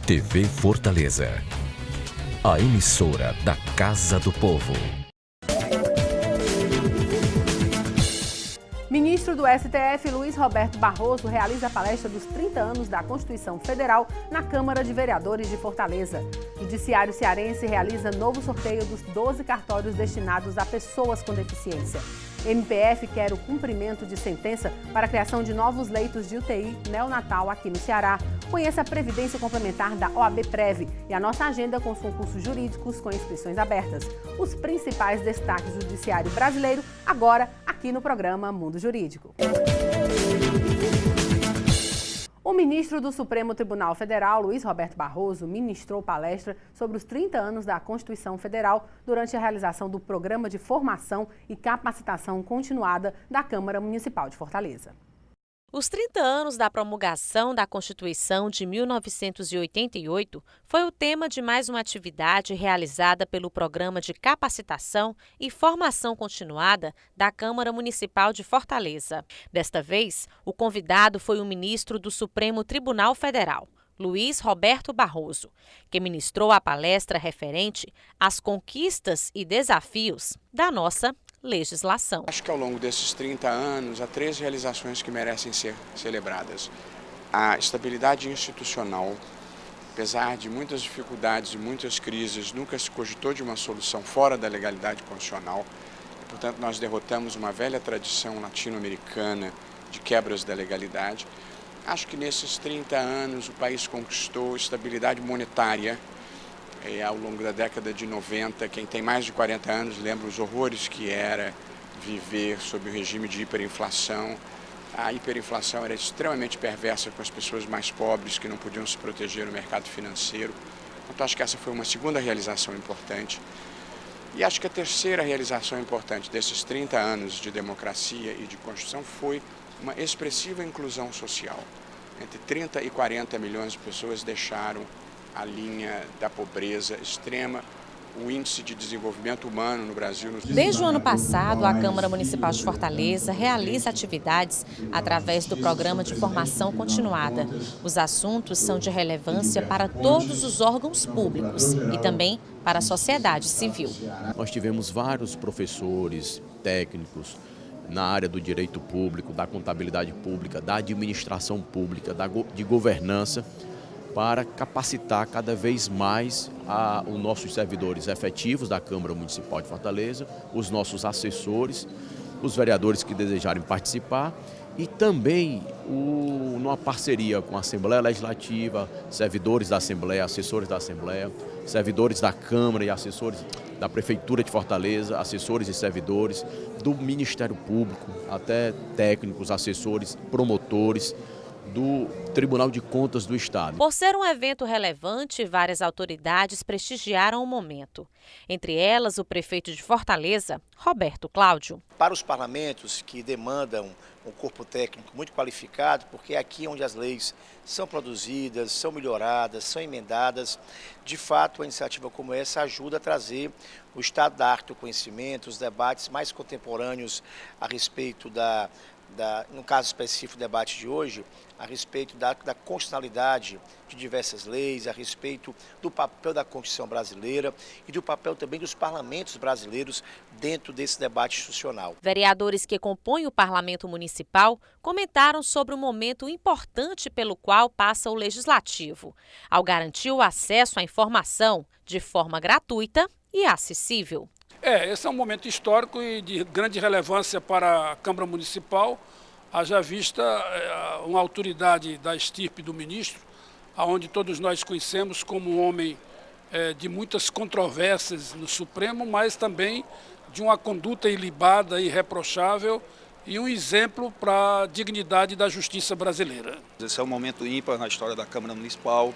TV Fortaleza, a emissora da Casa do Povo. Ministro do STF, Luiz Roberto Barroso, realiza a palestra dos 30 anos da Constituição Federal na Câmara de Vereadores de Fortaleza. O Judiciário Cearense realiza novo sorteio dos 12 cartórios destinados a pessoas com deficiência. MPF quer o cumprimento de sentença para a criação de novos leitos de UTI neonatal aqui no Ceará. Conheça a previdência complementar da OAB-Prev e a nossa agenda com os concursos jurídicos com inscrições abertas. Os principais destaques do judiciário brasileiro, agora aqui no programa Mundo Jurídico. O ministro do Supremo Tribunal Federal, Luiz Roberto Barroso, ministrou palestra sobre os 30 anos da Constituição Federal durante a realização do Programa de Formação e Capacitação Continuada da Câmara Municipal de Fortaleza. Os 30 anos da promulgação da Constituição de 1988 foi o tema de mais uma atividade realizada pelo Programa de Capacitação e Formação Continuada da Câmara Municipal de Fortaleza. Desta vez, o convidado foi o ministro do Supremo Tribunal Federal, Luiz Roberto Barroso, que ministrou a palestra referente às conquistas e desafios da nossa legislação. Acho que ao longo desses 30 anos há 3 realizações que merecem ser celebradas. A estabilidade institucional, apesar de muitas dificuldades e muitas crises, nunca se cogitou de uma solução fora da legalidade constitucional. E, portanto, nós derrotamos uma velha tradição latino-americana de quebras da legalidade. Acho que nesses 30 anos o país conquistou estabilidade monetária. Ao longo da década de 90, quem tem mais de 40 anos lembra os horrores que era viver sob o regime de hiperinflação. A hiperinflação era extremamente perversa com as pessoas mais pobres que não podiam se proteger no mercado financeiro. Então acho que essa foi uma segunda realização importante. E acho que a terceira realização importante desses 30 anos de democracia e de Constituição foi uma expressiva inclusão social. Entre 30 e 40 milhões de pessoas deixaram a linha da pobreza extrema, o índice de desenvolvimento humano no Brasil. Desde o ano passado, a Câmara Municipal de Fortaleza realiza atividades através do Programa de Formação Continuada. Os assuntos são de relevância para todos os órgãos públicos e também para a sociedade civil. Nós tivemos vários professores, técnicos na área do direito público, da contabilidade pública, da administração pública, de governança, para capacitar cada vez mais os nossos servidores efetivos da Câmara Municipal de Fortaleza, os nossos assessores, os vereadores que desejarem participar e também numa parceria com a Assembleia Legislativa, servidores da Assembleia, assessores da Assembleia, servidores da Câmara e assessores da Prefeitura de Fortaleza, assessores e servidores do Ministério Público, até técnicos, assessores, promotores, do Tribunal de Contas do Estado. Por ser um evento relevante, várias autoridades prestigiaram o momento. Entre elas, o prefeito de Fortaleza, Roberto Cláudio. Para os parlamentos que demandam um corpo técnico muito qualificado, porque é aqui onde as leis são produzidas, são melhoradas, são emendadas, de fato, a iniciativa como essa ajuda a trazer o estado da arte do conhecimento, os debates mais contemporâneos a respeito no caso específico do debate de hoje, a respeito da constitucionalidade de diversas leis, a respeito do papel da Constituição brasileira e do papel também dos parlamentos brasileiros dentro desse debate institucional. Vereadores que compõem o Parlamento Municipal comentaram sobre o momento importante pelo qual passa o Legislativo, ao garantir o acesso à informação de forma gratuita e acessível. Esse é um momento histórico e de grande relevância para a Câmara Municipal, haja vista uma autoridade da estirpe do ministro, onde todos nós conhecemos como um homem de muitas controvérsias no Supremo, mas também de uma conduta ilibada e irreprochável e um exemplo para a dignidade da justiça brasileira. Esse é um momento ímpar na história da Câmara Municipal,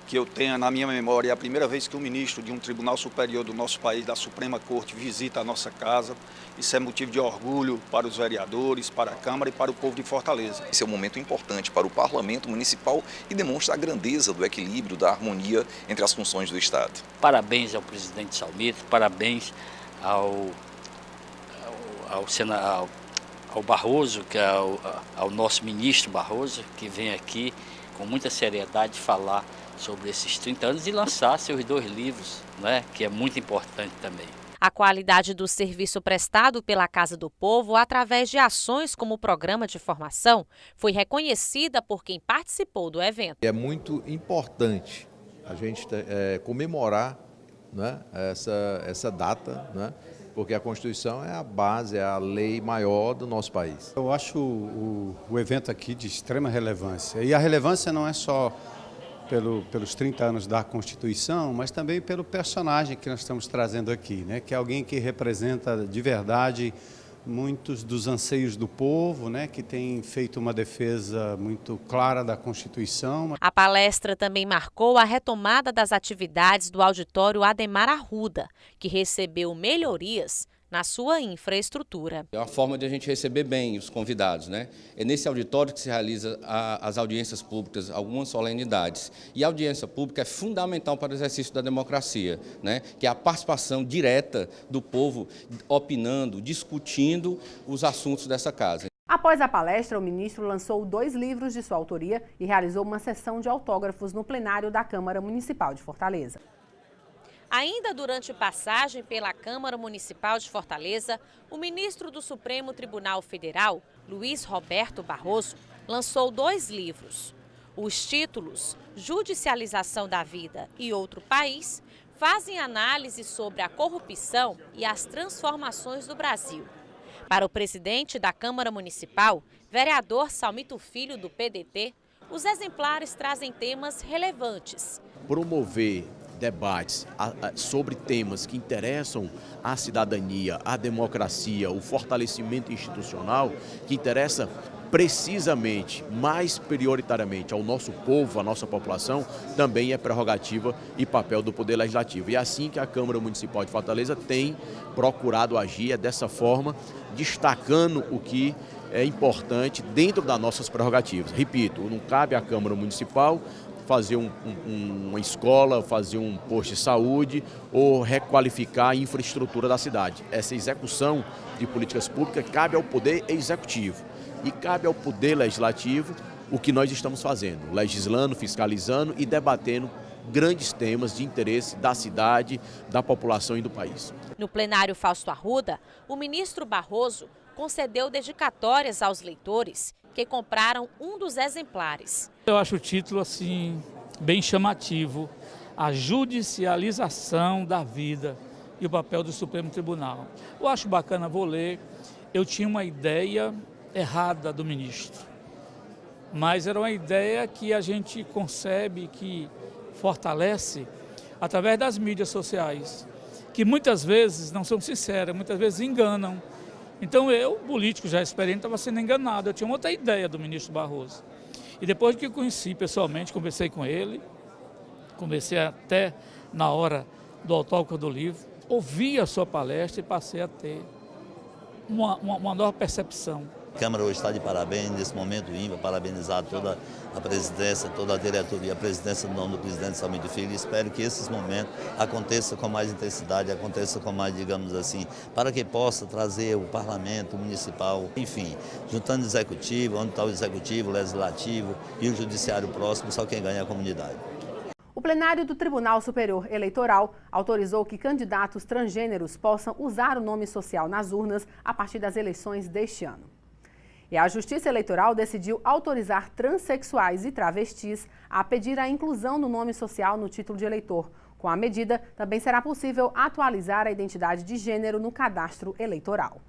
que eu tenho na minha memória, é a primeira vez que um ministro de um tribunal superior do nosso país, da Suprema Corte, visita a nossa casa. Isso é motivo de orgulho para os vereadores, para a Câmara e para o povo de Fortaleza. Esse é um momento importante para o Parlamento Municipal e demonstra a grandeza do equilíbrio, da harmonia entre as funções do Estado. Parabéns ao presidente Salmito, parabéns ao ao Barroso, que é ao nosso ministro Barroso, que vem aqui com muita seriedade falar sobre esses 30 anos e lançar seus 2 livros, né, que é muito importante também. A qualidade do serviço prestado pela Casa do Povo, através de ações como o programa de formação, foi reconhecida por quem participou do evento. É muito importante a gente comemorar, né, essa data, né, porque a Constituição é a base, é a lei maior do nosso país. Eu acho o evento aqui de extrema relevância. E a relevância não é só pelos 30 anos da Constituição, mas também pelo personagem que nós estamos trazendo aqui, né? Que é alguém que representa de verdade muitos dos anseios do povo, né? Que tem feito uma defesa muito clara da Constituição. A palestra também marcou a retomada das atividades do auditório Adhemar Arruda, que recebeu melhorias na sua infraestrutura. É uma forma de a gente receber bem os convidados, né? É nesse auditório que se realiza as audiências públicas, algumas solenidades. E a audiência pública é fundamental para o exercício da democracia, né? Que é a participação direta do povo opinando, discutindo os assuntos dessa casa. Após a palestra, o ministro lançou 2 livros de sua autoria e realizou uma sessão de autógrafos no plenário da Câmara Municipal de Fortaleza. Ainda durante passagem pela Câmara Municipal de Fortaleza, o ministro do Supremo Tribunal Federal, Luiz Roberto Barroso, lançou 2 livros. Os títulos Judicialização da Vida e Outro País fazem análise sobre a corrupção e as transformações do Brasil. Para o presidente da Câmara Municipal, vereador Salmito Filho, do PDT, os exemplares trazem temas relevantes. Promover debates sobre temas que interessam à cidadania, à democracia, o fortalecimento institucional, que interessa precisamente, mais prioritariamente ao nosso povo, à nossa população, também é prerrogativa e papel do Poder Legislativo. E é assim que a Câmara Municipal de Fortaleza tem procurado agir, é dessa forma, destacando o que é importante dentro das nossas prerrogativas. Repito, não cabe à Câmara Municipal fazer uma escola, fazer um posto de saúde ou requalificar a infraestrutura da cidade. Essa execução de políticas públicas cabe ao Poder Executivo e cabe ao Poder Legislativo o que nós estamos fazendo, legislando, fiscalizando e debatendo grandes temas de interesse da cidade, da população e do país. No plenário Fausto Arruda, o ministro Barroso concedeu dedicatórias aos leitores que compraram um dos exemplares. Eu acho o título assim bem chamativo, a judicialização da vida e o papel do Supremo Tribunal. Eu acho bacana, vou ler. Eu tinha uma ideia errada do ministro, mas era uma ideia que a gente concebe, que fortalece através das mídias sociais, que muitas vezes não são sinceras, muitas vezes enganam. Então eu, político já experiente, estava sendo enganado. Eu tinha outra ideia do ministro Barroso. E depois que eu conheci pessoalmente, conversei com ele, conversei até na hora do autógrafo do livro, ouvi a sua palestra e passei a ter uma nova percepção. A Câmara hoje está de parabéns nesse momento ímpar, parabenizar toda a presidência, toda a diretoria, a presidência no nome do presidente Salmito Filho. E espero que esses momentos aconteçam com mais intensidade, aconteçam com mais, digamos assim, para que possa trazer o parlamento municipal, enfim, juntando o executivo, onde está o executivo, o legislativo e o judiciário próximo, só quem ganha é a comunidade. O plenário do Tribunal Superior Eleitoral autorizou que candidatos transgêneros possam usar o nome social nas urnas a partir das eleições deste ano. E a Justiça Eleitoral decidiu autorizar transexuais e travestis a pedir a inclusão do nome social no título de eleitor. Com a medida, também será possível atualizar a identidade de gênero no cadastro eleitoral.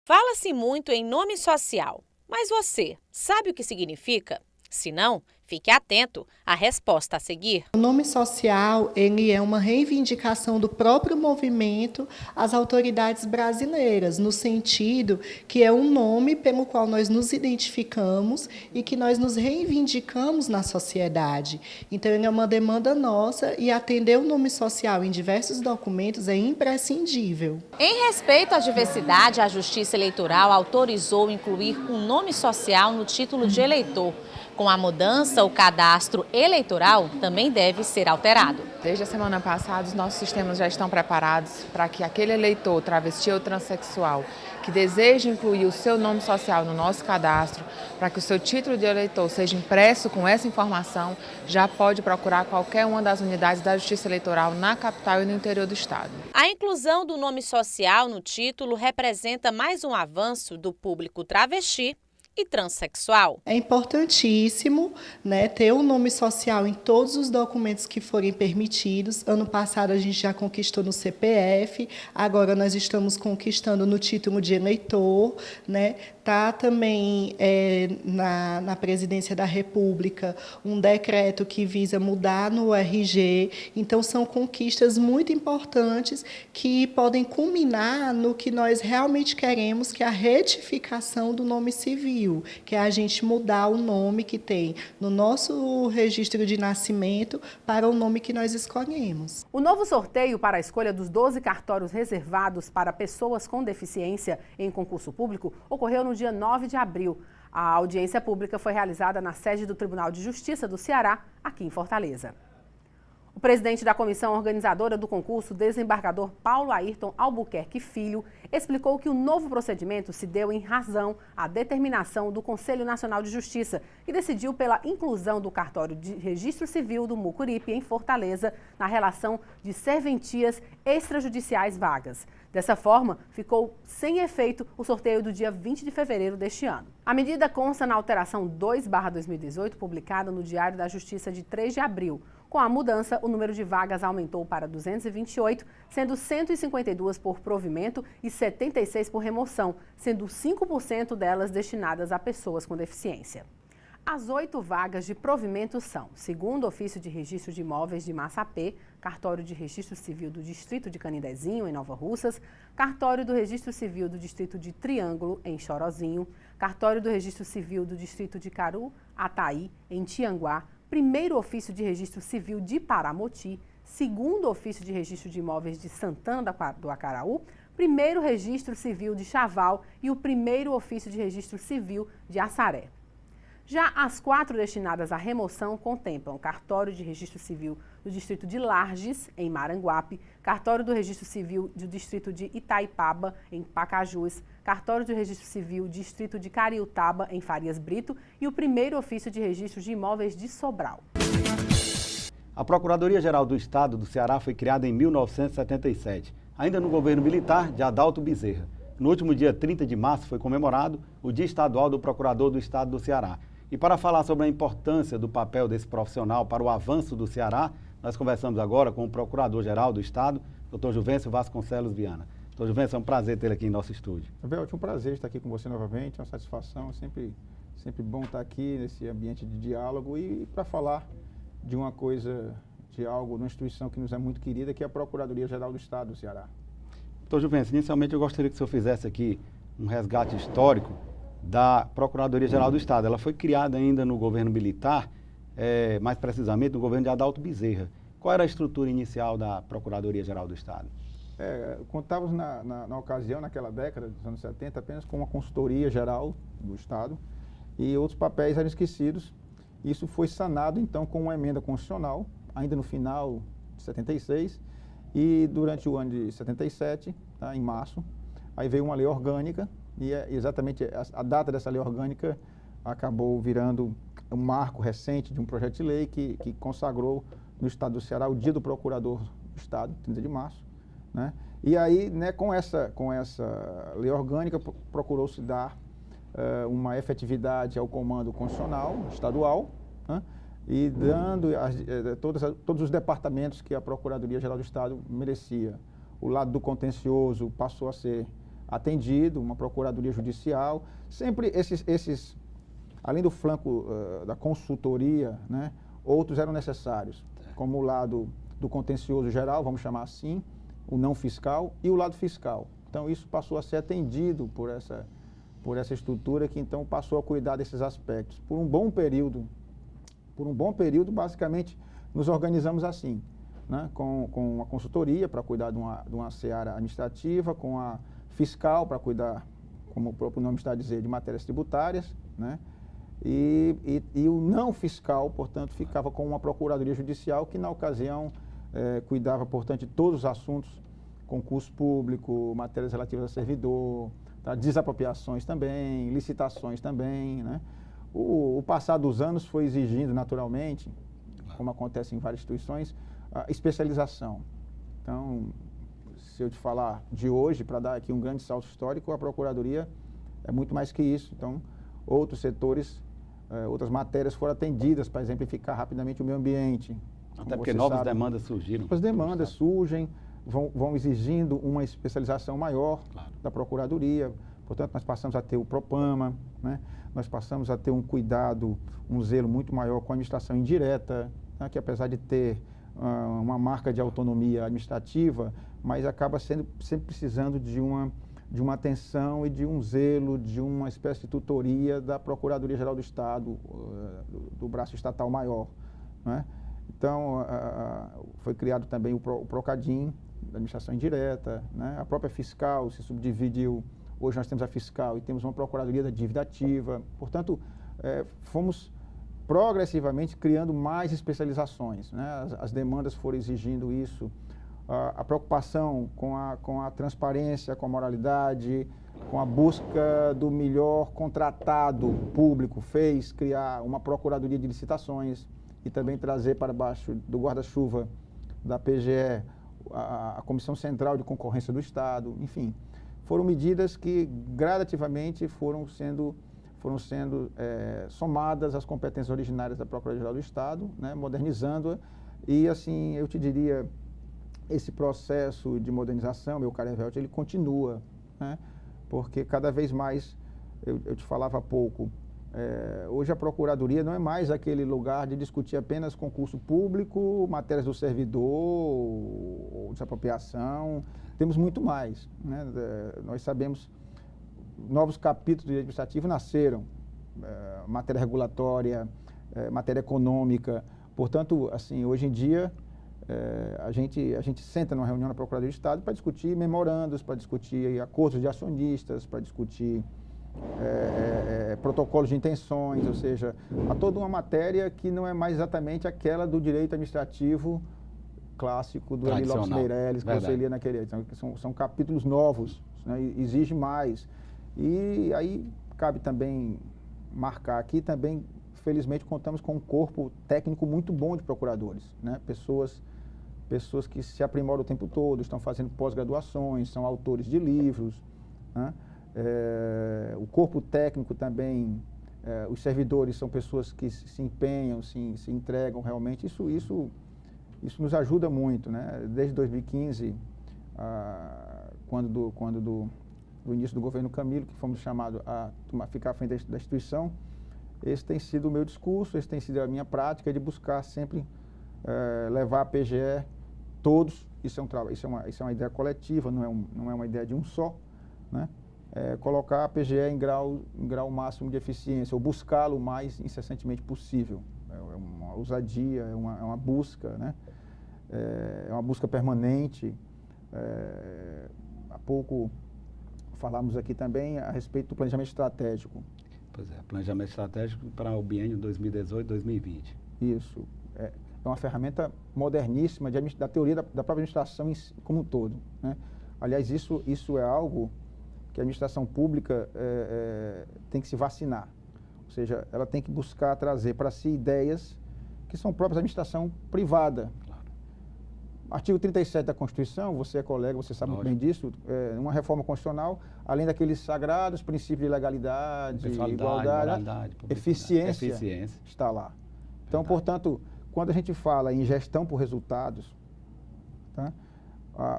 Fala-se muito em nome social, mas você sabe o que significa? Se não, fique atento à resposta a seguir. O nome social, ele é uma reivindicação do próprio movimento às autoridades brasileiras, no sentido que é um nome pelo qual nós nos identificamos e que nós nos reivindicamos na sociedade. Então, ele é uma demanda nossa e atender o nome social em diversos documentos é imprescindível. Em respeito à diversidade, a Justiça Eleitoral autorizou incluir um nome social no título de eleitor. Com a mudança, o cadastro eleitoral também deve ser alterado. Desde a semana passada, os nossos sistemas já estão preparados para que aquele eleitor travesti ou transexual que deseja incluir o seu nome social no nosso cadastro, para que o seu título de eleitor seja impresso com essa informação, já pode procurar qualquer uma das unidades da Justiça Eleitoral na capital e no interior do estado. A inclusão do nome social no título representa mais um avanço do público travesti e transexual. É importantíssimo, né, ter um nome social em todos os documentos que forem permitidos. Ano passado a gente já conquistou no CPF, agora nós estamos conquistando no título de eleitor, né? Tá também na Presidência da República um decreto que visa mudar no RG. Então são conquistas muito importantes que podem culminar no que nós realmente queremos, que é a retificação do nome civil, que é a gente mudar o nome que tem no nosso registro de nascimento para o nome que nós escolhemos. O novo sorteio para a escolha dos 12 cartórios reservados para pessoas com deficiência em concurso público ocorreu no dia 9 de abril. A audiência pública foi realizada na sede do Tribunal de Justiça do Ceará, aqui em Fortaleza. O presidente da comissão organizadora do concurso, desembargador Paulo Ayrton Albuquerque Filho, explicou que o novo procedimento se deu em razão à determinação do Conselho Nacional de Justiça, que decidiu pela inclusão do cartório de registro civil do Mucuripe, em Fortaleza, na relação de serventias extrajudiciais vagas. Dessa forma, ficou sem efeito o sorteio do dia 20 de fevereiro deste ano. A medida consta na alteração 2/2018, publicada no Diário da Justiça de 3 de abril. Com a mudança, o número de vagas aumentou para 228, sendo 152 por provimento e 76 por remoção, sendo 5% delas destinadas a pessoas com deficiência. As 8 vagas de provimento são: segundo ofício de registro de imóveis de Massapê, cartório de registro civil do distrito de Canindezinho, em Nova Russas, cartório do registro civil do distrito de Triângulo, em Chorozinho, cartório do registro civil do distrito de Caruataí, em Tianguá, primeiro ofício de registro civil de Paramoti, segundo ofício de registro de imóveis de Santana do Acaraú, primeiro registro civil de Chaval e o primeiro ofício de registro civil de Assaré. Já as 4 destinadas à remoção contemplam cartório de registro civil do distrito de Lages, em Maranguape, cartório do registro civil do distrito de Itaipaba, em Pacajus, cartório do registro civil do distrito de Cariutaba, em Farias Brito, e o primeiro ofício de registro de imóveis de Sobral. A Procuradoria-Geral do Estado do Ceará foi criada em 1977, ainda no governo militar de Adalto Bezerra. No último dia 30 de março foi comemorado o Dia Estadual do Procurador do Estado do Ceará. E para falar sobre a importância do papel desse profissional para o avanço do Ceará, nós conversamos agora com o Procurador-Geral do Estado, Dr. Juvencio Vasconcelos Viana. Dr. Juvencio, é um prazer tê-lo aqui em nosso estúdio. Abel, é um prazer estar aqui com você novamente, é uma satisfação, sempre bom estar aqui nesse ambiente de diálogo e para falar de uma coisa, de algo, de uma instituição que nos é muito querida, que é a Procuradoria-Geral do Estado do Ceará. Dr. Juvencio, inicialmente eu gostaria que o senhor fizesse aqui um resgate histórico da Procuradoria-Geral do Estado. Ela foi criada ainda no governo militar, mais precisamente no governo de Adalto Bezerra. Qual era a estrutura inicial da Procuradoria-Geral do Estado? Contávamos na ocasião, naquela década dos anos 70, apenas com uma consultoria geral do Estado e outros papéis eram esquecidos. Isso foi sanado, então, com uma emenda constitucional, ainda no final de 76, e durante o ano de 77, tá, em março, aí veio uma lei orgânica, e exatamente a data dessa lei orgânica acabou virando um marco recente de um projeto de lei que consagrou no Estado do Ceará o Dia do Procurador do Estado, 30 de março. Né? E aí, né, com essa lei orgânica, procurou-se dar uma efetividade ao comando constitucional estadual, né? E dando todos os departamentos que a Procuradoria-Geral do Estado merecia. O lado do contencioso passou a ser atendido, uma procuradoria judicial, sempre esses além do flanco da consultoria, né, outros eram necessários, como o lado do contencioso geral, vamos chamar assim, o não fiscal e o lado fiscal. Então isso passou a ser atendido por essa estrutura que então passou a cuidar desses aspectos. Por um bom período, basicamente, nos organizamos assim, né, com a consultoria para cuidar de uma seara administrativa, com a fiscal para cuidar, como o próprio nome está a dizer, de matérias tributárias, né? e o não fiscal, portanto, ficava com uma procuradoria judicial que, na ocasião, cuidava, portanto, de todos os assuntos, concurso público, matérias relativas a servidor, tá? Desapropriações também, licitações também, né? O passar dos anos foi exigindo, naturalmente, como acontece em várias instituições, a especialização. Então, se eu te falar de hoje, para dar aqui um grande salto histórico, a Procuradoria é muito mais que isso. Então, outros setores, outras matérias foram atendidas para exemplificar rapidamente o meio ambiente. Até porque novas demandas surgiram. As demandas surgem, vão exigindo uma especialização maior da Procuradoria. Portanto, nós passamos a ter o Propama, né? Nós passamos a ter um cuidado, um zelo muito maior com a administração indireta, né? Que apesar de ter uma marca de autonomia administrativa, mas acaba sempre precisando de uma atenção e de um zelo, de uma espécie de tutoria da Procuradoria-Geral do Estado, do braço estatal maior, né? Então, foi criado também o Procadim, da administração indireta, né? A própria fiscal se subdividiu. Hoje nós temos a fiscal e temos uma procuradoria da dívida ativa. Portanto, fomos progressivamente criando mais especializações, né? As demandas foram exigindo isso. A preocupação com a transparência, com a moralidade, com a busca do melhor contratado público, fez criar uma procuradoria de licitações e também trazer para baixo do guarda-chuva da PGE a Comissão Central de Concorrência do Estado, enfim. Foram medidas que gradativamente foram sendo somadas às competências originárias da Procuradoria-Geral do Estado, né, modernizando-a. E, assim, eu te diria, esse processo de modernização, meu caro Evelto, ele continua, né, porque cada vez mais, eu te falava há pouco, hoje a Procuradoria não é mais aquele lugar de discutir apenas concurso público, matérias do servidor, ou desapropriação. Temos muito mais, né? Nós sabemos, novos capítulos do direito administrativo nasceram, matéria regulatória, matéria econômica. Portanto, assim, hoje em dia, a gente senta numa reunião na Procuradoria do Estado para discutir memorandos, para discutir acordos de acionistas, para discutir protocolos de intenções, ou seja, há toda uma matéria que não é mais exatamente aquela do direito administrativo clássico do Eli Lopes Meireles, que você lia naquele... São capítulos novos, né? Exige mais. E aí cabe também marcar aqui, também, felizmente, contamos com um corpo técnico muito bom de procuradores, né? Pessoas que se aprimoram o tempo todo, estão fazendo pós-graduações, são autores de livros, né? O corpo técnico também, os servidores são pessoas que se empenham, se entregam realmente. Isso nos ajuda muito, né? Desde 2015, quando do início do governo Camilo, que fomos chamados a ficar à frente da instituição, esse tem sido o meu discurso, esse tem sido a minha prática de buscar sempre levar a PGE todos. Isso é uma ideia coletiva, não é uma ideia de um só, né? Colocar a PGE em grau máximo de eficiência, ou buscá-lo o mais incessantemente possível. É uma ousadia, é uma busca, né? É uma busca permanente. Há pouco falamos aqui também a respeito do planejamento estratégico. Pois é, planejamento estratégico para o biênio 2018-2020. Isso. É uma ferramenta moderníssima da teoria da própria administração como um todo, né? Aliás, isso é algo que a administração pública tem que se vacinar. Ou seja, ela tem que buscar trazer para si ideias que são próprias da administração privada. Claro. Artigo 37 da Constituição, você é colega, você sabe muito bem disso, uma reforma constitucional, além daqueles sagrados princípios de legalidade, igualdade, eficiência está lá. Então, portanto, quando a gente fala em gestão por resultados, tá?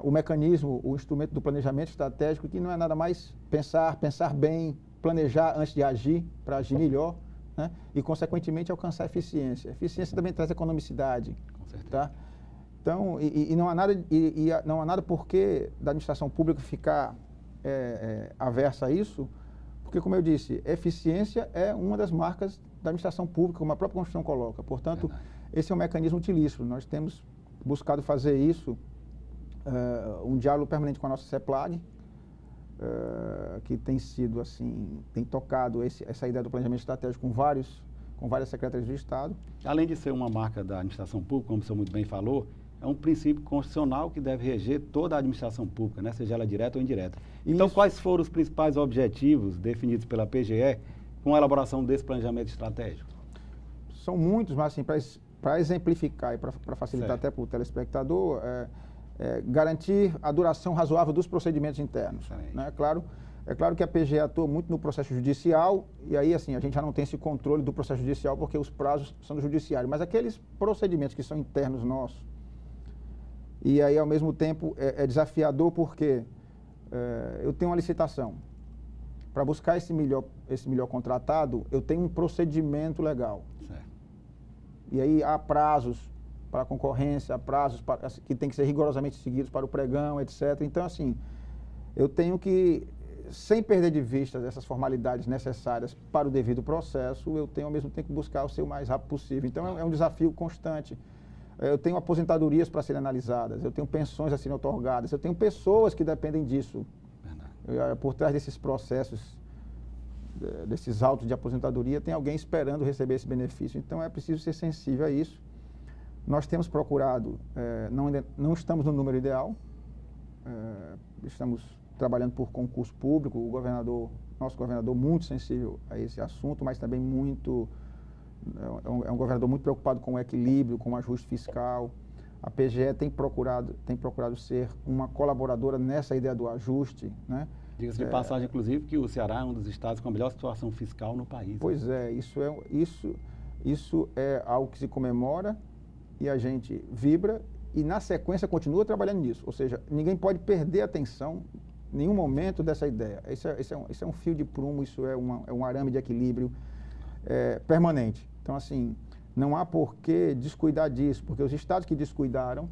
O mecanismo, o instrumento do planejamento estratégico, que não é nada mais pensar bem, planejar antes de agir, para agir melhor, né? E, consequentemente, alcançar eficiência. Eficiência também traz economicidade. Com certeza. Tá? Então, não há nada por que da administração pública ficar aversa a isso, porque, como eu disse, eficiência é uma das marcas da administração pública, como a própria Constituição coloca. Portanto, esse é um mecanismo utilíssimo. Nós temos buscado fazer isso, um diálogo permanente com a nossa CEPLAG, que tem sido assim, tem tocado essa ideia do planejamento estratégico com várias secretarias do Estado. Além de ser uma marca da administração pública, como o senhor muito bem falou, é um princípio constitucional que deve reger toda a administração pública, né? Seja ela direta ou indireta. Então, quais foram os principais objetivos definidos pela PGE com a elaboração desse planejamento estratégico? São muitos, mas assim, para exemplificar e para facilitar até para o telespectador, garantir a duração razoável dos procedimentos internos. Né? É claro que a PGE atua muito no processo judicial, e aí assim, a gente já não tem esse controle do processo judicial porque os prazos são do judiciário, mas aqueles procedimentos que são internos nossos, e aí ao mesmo tempo é desafiador porque eu tenho uma licitação. Para buscar esse melhor contratado, eu tenho um procedimento legal. Certo. E aí há prazos para a concorrência, há prazos que tem que ser rigorosamente seguidos para o pregão, etc. Então, assim, eu tenho que, sem perder de vista essas formalidades necessárias para o devido processo, eu tenho ao mesmo tempo que buscar o ser o mais rápido possível. Então, é um desafio constante. Eu tenho aposentadorias para serem analisadas, eu tenho pensões a serem otorgadas, eu tenho pessoas que dependem disso. Por trás desses processos, desses autos de aposentadoria, tem alguém esperando receber esse benefício. Então, é preciso ser sensível a isso. Nós temos procurado, não estamos no número ideal, estamos trabalhando por concurso público, nosso governador muito sensível a esse assunto, mas também é um governador muito preocupado com o equilíbrio, com o ajuste fiscal. A PGE tem procurado ser uma colaboradora nessa ideia do ajuste, né? Diga-se de passagem, inclusive, que o Ceará é um dos estados com a melhor situação fiscal no país. Pois é, isso é algo que se comemora e a gente vibra e, na sequência, continua trabalhando nisso. Ou seja, ninguém pode perder a atenção em nenhum momento dessa ideia. Isso é um fio de prumo, isso é um arame de equilíbrio permanente. Então, assim, não há por que descuidar disso, porque os estados que descuidaram,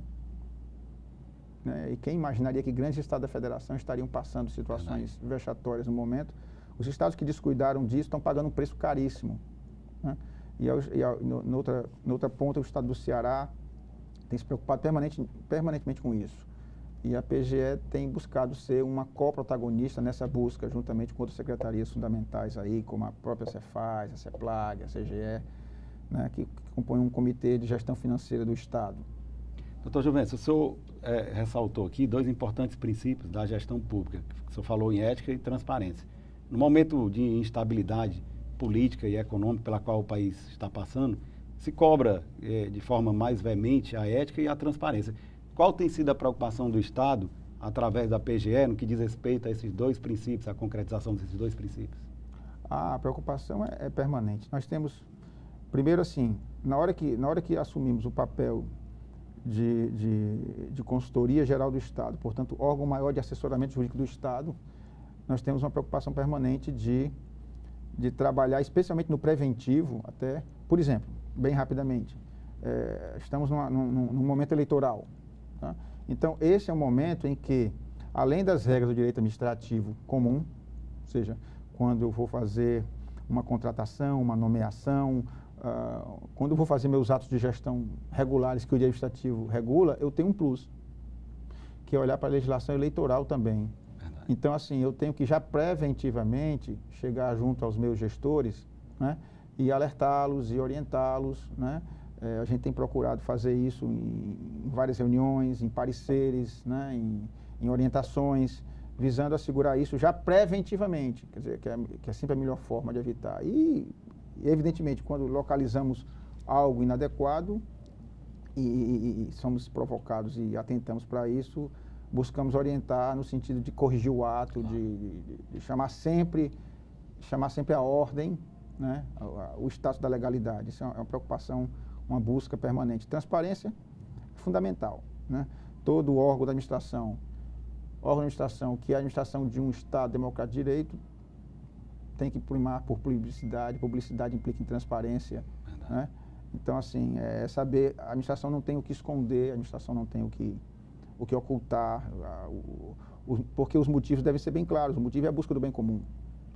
né, e quem imaginaria que grandes estados da federação estariam passando situações vexatórias no momento, os estados que descuidaram disso estão pagando um preço caríssimo. Né? No outra ponta, o estado do Ceará tem se preocupado permanentemente com isso. E a PGE tem buscado ser uma coprotagonista nessa busca, juntamente com outras secretarias fundamentais aí, como a própria Cefaz, a CEPLAG, a CGE, né, que compõem um comitê de gestão financeira do Estado. Doutor Juvencio, o senhor ressaltou aqui dois importantes princípios da gestão pública. O senhor falou em ética e transparência. No momento de instabilidade política e econômica pela qual o país está passando, se cobra de forma mais veemente a ética e a transparência. Qual tem sido a preocupação do Estado, através da PGE, no que diz respeito a esses dois princípios, a concretização desses dois princípios? A preocupação é permanente. Nós temos, primeiro assim, na hora que assumimos o papel de consultoria geral do Estado, portanto, órgão maior de assessoramento jurídico do Estado, nós temos uma preocupação permanente de trabalhar, especialmente no preventivo, até, por exemplo, bem rapidamente, estamos num momento eleitoral. Tá? Então, esse é um momento em que, além das regras do direito administrativo comum, ou seja, quando eu vou fazer uma contratação, uma nomeação, quando eu vou fazer meus atos de gestão regulares que o direito administrativo regula, eu tenho um plus, que é olhar para a legislação eleitoral também. Verdade. Então, assim, eu tenho que já preventivamente chegar junto aos meus gestores, né, e alertá-los e orientá-los, né? A gente tem procurado fazer isso em várias reuniões, em pareceres, né, em orientações, visando assegurar isso já preventivamente, quer dizer, que é sempre a melhor forma de evitar. E, evidentemente, quando localizamos algo inadequado e somos provocados e atentamos para isso, buscamos orientar no sentido de corrigir o ato, de chamar sempre a ordem, né, o status da legalidade. Isso é uma preocupação, uma busca permanente. Transparência é fundamental, né? Todo órgão da administração que é a administração de um Estado democrático de direito, tem que primar por publicidade. Publicidade implica em transparência, né? Então, assim, saber, a administração não tem o que esconder, a administração não tem o que ocultar, porque os motivos devem ser bem claros. O motivo é a busca do bem comum.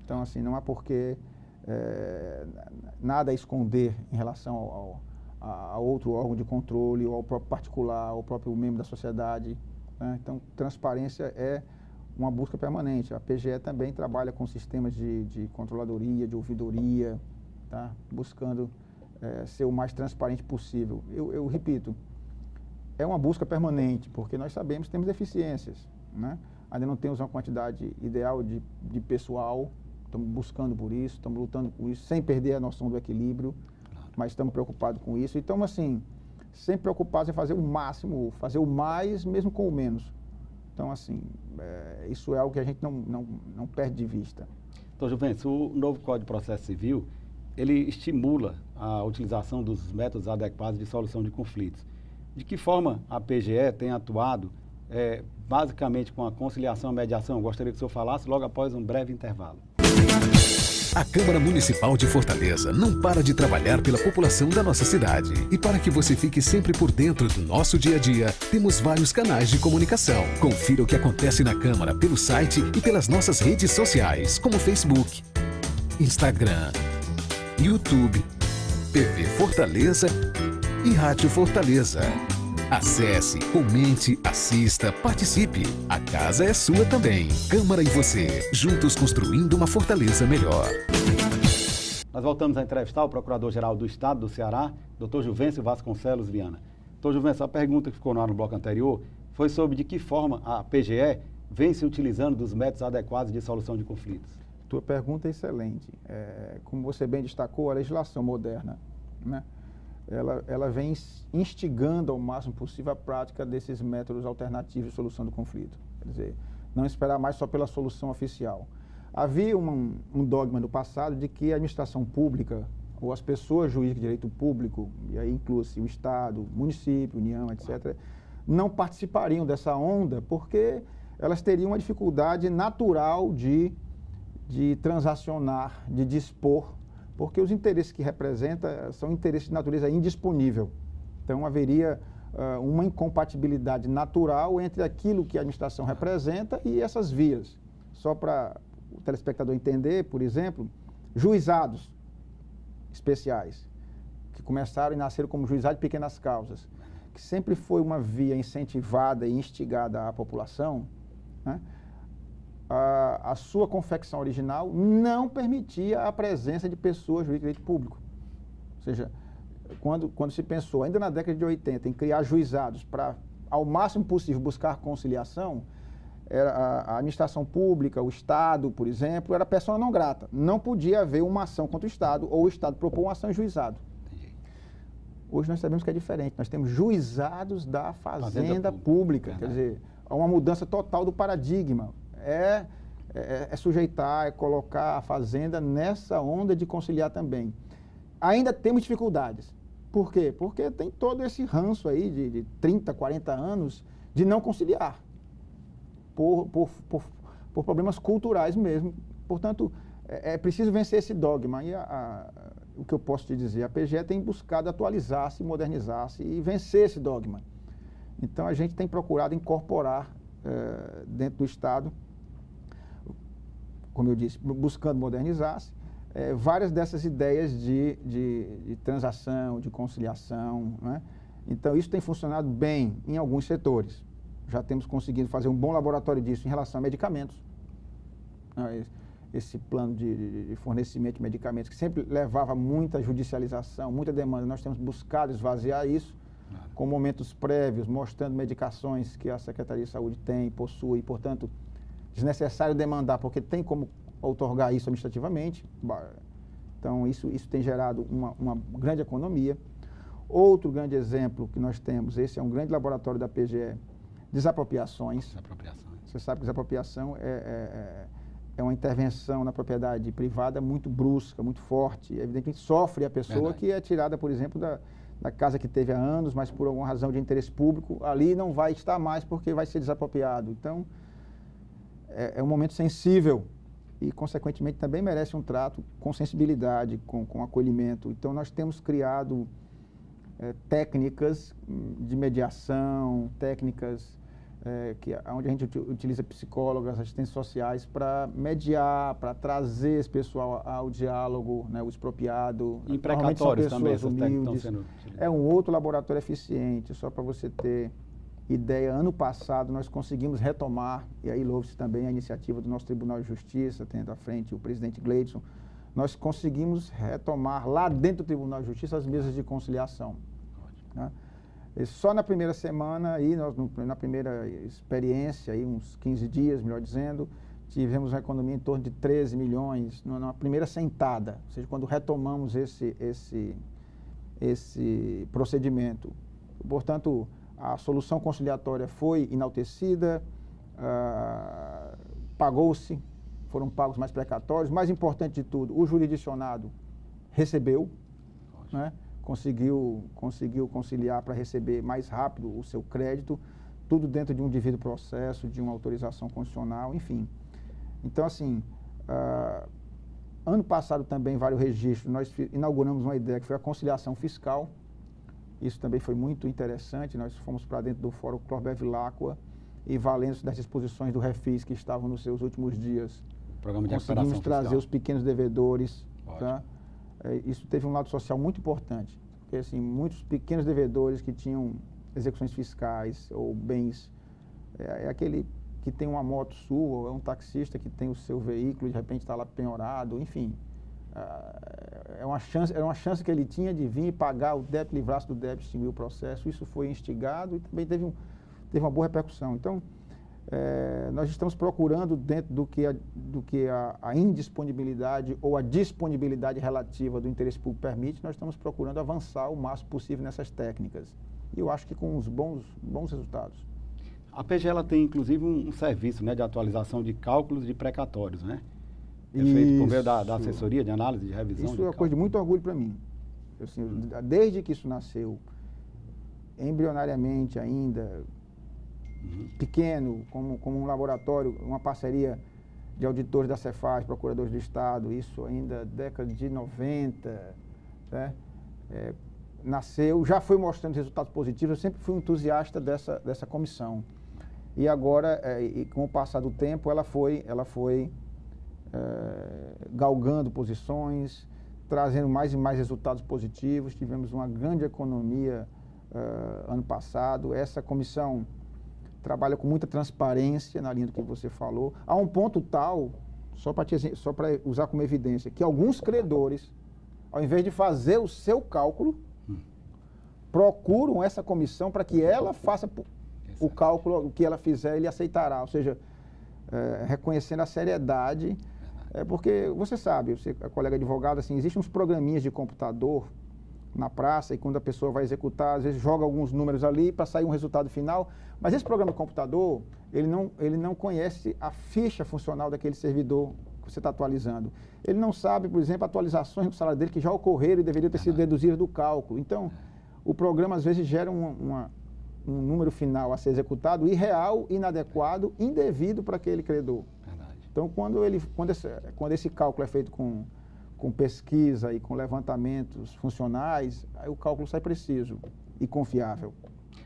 Então, assim, não há por que nada a esconder em relação a outro órgão de controle, ou ao próprio particular, ou ao próprio membro da sociedade, né? Então, transparência é uma busca permanente. A PGE também trabalha com sistemas de controladoria, de ouvidoria, tá? Buscando ser o mais transparente possível. Eu repito, é uma busca permanente, porque nós sabemos que temos deficiências, né? Ainda não temos uma quantidade ideal de pessoal, estamos buscando por isso, estamos lutando com isso, sem perder a noção do equilíbrio, mas estamos preocupados com isso. Então, assim, sempre preocupados em fazer o máximo, fazer o mais, mesmo com o menos. Então, assim, isso é algo que a gente não perde de vista. Então, Juventus, o novo Código de Processo Civil, ele estimula a utilização dos métodos adequados de solução de conflitos. De que forma a PGE tem atuado, basicamente com a conciliação e mediação? Eu gostaria que o senhor falasse logo após um breve intervalo. A Câmara Municipal de Fortaleza não para de trabalhar pela população da nossa cidade. E para que você fique sempre por dentro do nosso dia a dia, temos vários canais de comunicação. Confira o que acontece na Câmara pelo site e pelas nossas redes sociais, como Facebook, Instagram, YouTube, TV Fortaleza e Rádio Fortaleza. Acesse, comente, assista, participe. A casa é sua também. Câmara e você, juntos construindo uma Fortaleza melhor. Nós voltamos a entrevistar o Procurador-Geral do Estado do Ceará, Dr. Juvencio Vasconcelos Viana. Dr. Juvencio, a pergunta que ficou no ar no bloco anterior foi sobre de que forma a PGE vem se utilizando dos métodos adequados de solução de conflitos. Tua pergunta é excelente. Como você bem destacou, a legislação moderna, né? Ela vem instigando ao máximo possível a prática desses métodos alternativos de solução do conflito. Quer dizer, não esperar mais só pela solução oficial. Havia um dogma no passado de que a administração pública, ou as pessoas jurídicas de direito público, e aí inclui-se o Estado, município, União, etc., não participariam dessa onda porque elas teriam uma dificuldade natural de transacionar, de dispor, porque os interesses que representa são interesses de natureza indisponível. Então, haveria uma incompatibilidade natural entre aquilo que a administração representa e essas vias. Só para o telespectador entender, por exemplo, juizados especiais, que começaram e nasceram como juizado de pequenas causas, que sempre foi uma via incentivada e instigada à população, né? A sua confecção original não permitia a presença de pessoas jurídicas de direito público. Ou seja, quando se pensou, ainda na década de 80, em criar juizados para, ao máximo possível, buscar conciliação, a administração pública, o Estado, por exemplo, era persona não grata. Não podia haver uma ação contra o Estado ou o Estado propor uma ação em juizado. Hoje nós sabemos que é diferente. Nós temos juizados da fazenda pública. Quer dizer, há uma mudança total do paradigma. É sujeitar, é colocar a fazenda nessa onda de conciliar também. Ainda temos dificuldades. Por quê? Porque tem todo esse ranço aí de 30, 40 anos de não conciliar. Por problemas culturais mesmo. Portanto, é preciso vencer esse dogma. E o que eu posso te dizer, a PGE tem buscado atualizar-se, modernizar-se e vencer esse dogma. Então, a gente tem procurado incorporar dentro do Estado, como eu disse, buscando modernizar-se, várias dessas ideias de transação, de conciliação, né? Então, isso tem funcionado bem em alguns setores. Já temos conseguido fazer um bom laboratório disso em relação a medicamentos. Esse plano de fornecimento de medicamentos, que sempre levava muita judicialização, muita demanda, nós temos buscado esvaziar isso, com momentos prévios, mostrando medicações que a Secretaria de Saúde tem, possui, e, portanto, desnecessário demandar, porque tem como outorgar isso administrativamente. Então, isso tem gerado uma grande economia. Outro grande exemplo que nós temos, esse é um grande laboratório da PGE, desapropriações. Você sabe que desapropriação é uma intervenção na propriedade privada muito brusca, muito forte. Evidentemente, sofre a pessoa que é tirada, por exemplo, da casa que teve há anos, mas por alguma razão de interesse público, ali não vai estar mais porque vai ser desapropriado. Então, é um momento sensível e, consequentemente, também merece um trato com sensibilidade, com acolhimento. Então, nós temos criado técnicas de mediação, técnicas onde a gente utiliza psicólogos, assistentes sociais para mediar, para trazer esse pessoal ao diálogo, né, o expropriado. E precatórios também, essas técnicas humildes. estão sendo... É um outro laboratório eficiente, só para você ter ideia, ano passado nós conseguimos retomar, e aí louve-se também a iniciativa do nosso Tribunal de Justiça, tendo à frente o presidente Gleidson, nós conseguimos retomar lá dentro do Tribunal de Justiça as mesas de conciliação. Né? E só na primeira semana, aí, na primeira experiência, aí, uns 15 dias, melhor dizendo, tivemos uma economia em torno de 13 milhões na primeira sentada, ou seja, quando retomamos esse procedimento. Portanto, a solução conciliatória foi enaltecida, foram pagos mais precatórios. Mais importante de tudo, o jurisdicionado recebeu, né? Conseguiu conciliar para receber mais rápido o seu crédito, tudo dentro de um devido processo, de uma autorização constitucional, enfim. Então, assim, ano passado também, vários registros, nós inauguramos uma ideia que foi a conciliação fiscal. Isso também foi muito interessante. Nós fomos para dentro do Fórum Clorbev-Lacqua e, valendo-se das disposições do Refis que estavam nos seus últimos dias, conseguimos trazer os pequenos devedores. Tá? Isso teve um lado social muito importante, porque assim, muitos pequenos devedores que tinham execuções fiscais ou bens, é aquele que tem uma moto sua, ou é um taxista que tem o seu veículo e de repente está lá penhorado, enfim. É uma chance que ele tinha de vir e pagar o débito, livrar-se do débito, extinguir o processo. Isso foi instigado e também teve uma boa repercussão. Então, nós estamos procurando, dentro do que a indisponibilidade ou a disponibilidade relativa do interesse público permite, nós estamos procurando avançar o máximo possível nessas técnicas. E eu acho que com uns bons resultados. A PGE ela tem, inclusive, um serviço, né, de atualização de cálculos de precatórios, né? É feito por meio da assessoria de análise, de revisão. Isso é uma coisa de muito orgulho para mim. Assim, desde que isso nasceu, embrionariamente ainda, pequeno, como um laboratório, uma parceria de auditores da Cefaz, procuradores do Estado, isso ainda década de 90, né? Nasceu, já foi mostrando resultados positivos. Eu sempre fui um entusiasta dessa comissão. E agora, com o passar do tempo, ela foi galgando posições, trazendo mais e mais resultados positivos. Tivemos uma grande economia ano passado. Essa comissão trabalha com muita transparência na linha do que você falou. Há um ponto tal, só para usar como evidência, que alguns credores, ao invés de fazer o seu cálculo, procuram essa comissão para que ela faça o cálculo, o que ela fizer, ele aceitará. Ou seja, reconhecendo a seriedade. Porque você sabe, você é colega advogado, assim, existem uns programinhas de computador na praça e quando a pessoa vai executar, às vezes joga alguns números ali para sair um resultado final, mas esse programa de computador, ele não conhece a ficha funcional daquele servidor que você está atualizando. Ele não sabe, por exemplo, atualizações do salário dele que já ocorreram e deveriam ter sido deduzidas do cálculo. Então, o programa às vezes gera um número final a ser executado irreal, inadequado, indevido para aquele credor. Então, quando esse cálculo é feito com pesquisa e com levantamentos funcionais, aí o cálculo sai preciso e confiável.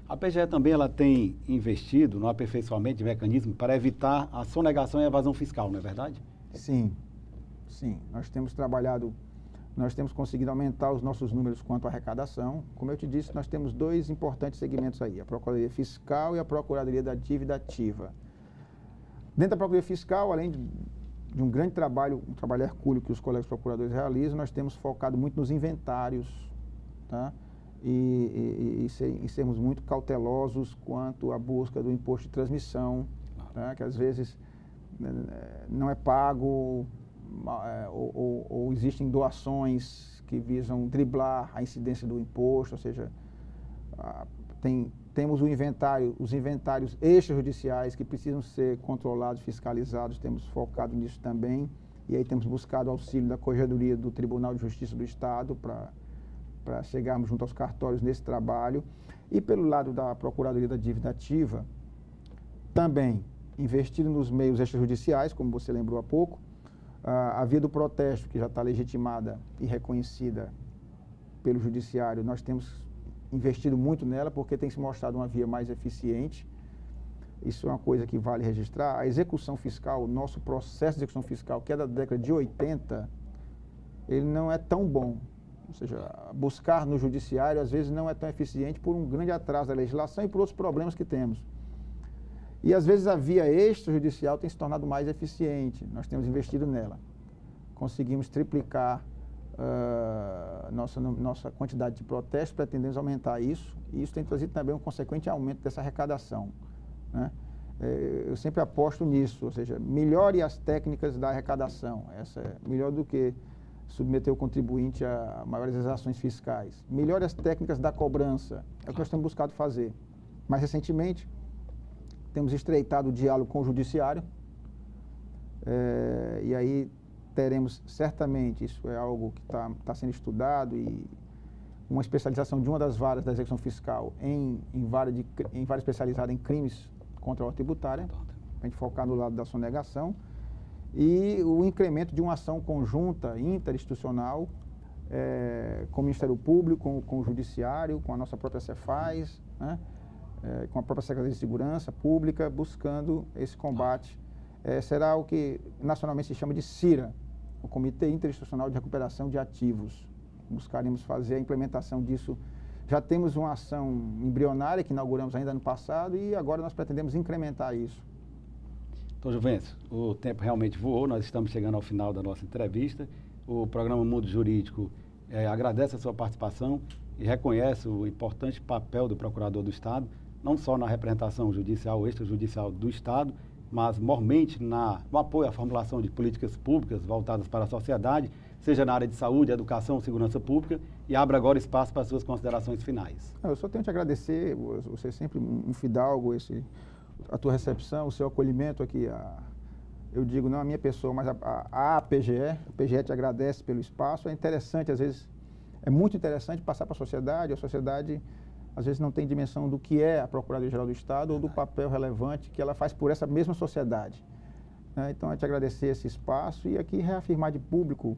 A PGE também ela tem investido no aperfeiçoamento de mecanismos para evitar a sonegação e a evasão fiscal, não é verdade? Sim. Nós temos conseguido aumentar os nossos números quanto à arrecadação. Como eu te disse, nós temos dois importantes segmentos aí, a Procuradoria Fiscal e a Procuradoria da Dívida Ativa. Dentro da Procuradoria Fiscal, além de um grande trabalho, um trabalho hercúleo que os colegas procuradores realizam, nós temos focado muito nos inventários, tá? E sermos muito cautelosos quanto à busca do imposto de transmissão, tá? Que às vezes não é pago ou existem doações que visam driblar a incidência do imposto, ou seja, temos os inventários extrajudiciais que precisam ser controlados, fiscalizados, temos focado nisso também. E aí temos buscado auxílio da Corregedoria do Tribunal de Justiça do Estado para chegarmos junto aos cartórios nesse trabalho. E pelo lado da Procuradoria da Dívida Ativa, também investindo nos meios extrajudiciais, como você lembrou há pouco, a via do protesto, que já está legitimada e reconhecida pelo Judiciário, nós temos investido muito nela porque tem se mostrado uma via mais eficiente. Isso é uma coisa que vale registrar. A execução fiscal, o nosso processo de execução fiscal, que é da década de 80, ele não é tão bom Ou seja, buscar no judiciário às vezes não é tão eficiente por um grande atraso da legislação e por outros problemas que temos. E às vezes a via extrajudicial tem se tornado mais eficiente, nós temos investido nela. Conseguimos triplicar nossa quantidade de protestos, pretendemos aumentar isso, e isso tem trazido também um consequente aumento dessa arrecadação, né? Eu sempre aposto nisso, ou seja, melhore as técnicas da arrecadação, essa é melhor do que submeter o contribuinte a maiores exações fiscais. Melhore as técnicas da cobrança, é o que nós temos buscado fazer. Mais recentemente, temos estreitado o diálogo com o judiciário, e aí teremos certamente, isso é algo que está sendo estudado, e uma especialização de uma das varas da execução fiscal em vara especializada em crimes contra a ordem tributária, para a gente focar no lado da sonegação, e o incremento de uma ação conjunta, interinstitucional, com o Ministério Público, com o Judiciário, com a nossa própria Cefaz, né, com a própria Secretaria de Segurança Pública, buscando esse combate. Será o que nacionalmente se chama de CIRA, o Comitê Interinstitucional de Recuperação de Ativos. Buscaremos fazer a implementação disso. Já temos uma ação embrionária que inauguramos ainda ano passado e agora nós pretendemos incrementar isso. Então, Juvencio, o tempo realmente voou, nós estamos chegando ao final da nossa entrevista. O programa Mundo Jurídico agradece a sua participação e reconhece o importante papel do Procurador do Estado, não só na representação judicial ou extrajudicial do Estado, mas mormente no apoio à formulação de políticas públicas voltadas para a sociedade, seja na área de saúde, educação, segurança pública, e abra agora espaço para as suas considerações finais. Eu só tenho que agradecer, você é sempre um fidalgo, a tua recepção, o seu acolhimento aqui, eu digo não a minha pessoa, mas a PGE te agradece pelo espaço. É interessante, às vezes, é muito interessante passar para a sociedade às vezes não tem dimensão do que é a Procuradoria-Geral do Estado ou do papel relevante que ela faz por essa mesma sociedade. Então, é te agradecer esse espaço e aqui reafirmar de público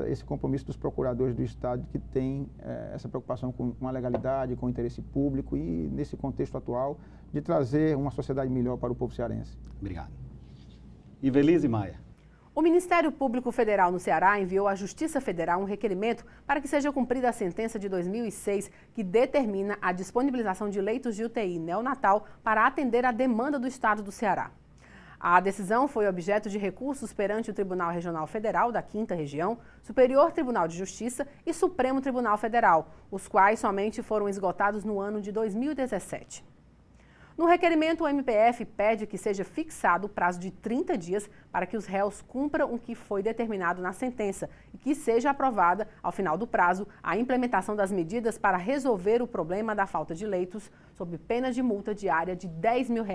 esse compromisso dos procuradores do Estado que tem essa preocupação com a legalidade, com o interesse público e, nesse contexto atual, de trazer uma sociedade melhor para o povo cearense. Obrigado. Ivelise Maia. O Ministério Público Federal no Ceará enviou à Justiça Federal um requerimento para que seja cumprida a sentença de 2006 que determina a disponibilização de leitos de UTI neonatal para atender a demanda do Estado do Ceará. A decisão foi objeto de recursos perante o Tribunal Regional Federal da 5ª Região, Superior Tribunal de Justiça e Supremo Tribunal Federal, os quais somente foram esgotados no ano de 2017. No requerimento, o MPF pede que seja fixado o prazo de 30 dias para que os réus cumpram o que foi determinado na sentença e que seja aprovada, ao final do prazo, a implementação das medidas para resolver o problema da falta de leitos, sob pena de multa diária de R$10 mil.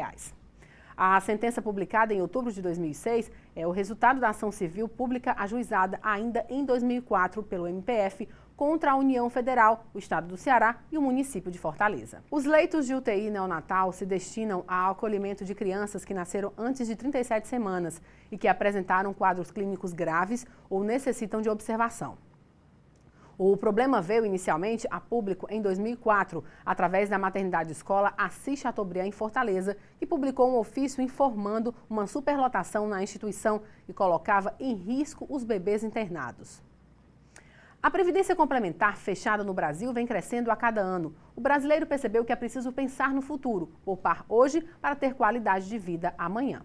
A sentença publicada em outubro de 2006 é o resultado da ação civil pública ajuizada ainda em 2004 pelo MPF contra a União Federal, o Estado do Ceará e o município de Fortaleza. Os leitos de UTI neonatal se destinam ao acolhimento de crianças que nasceram antes de 37 semanas e que apresentaram quadros clínicos graves ou necessitam de observação. O problema veio inicialmente a público em 2004, através da maternidade escola Assis Chateaubriand, em Fortaleza, que publicou um ofício informando uma superlotação na instituição e colocava em risco os bebês internados. A Previdência Complementar fechada no Brasil vem crescendo a cada ano. O brasileiro percebeu que é preciso pensar no futuro, poupar hoje para ter qualidade de vida amanhã.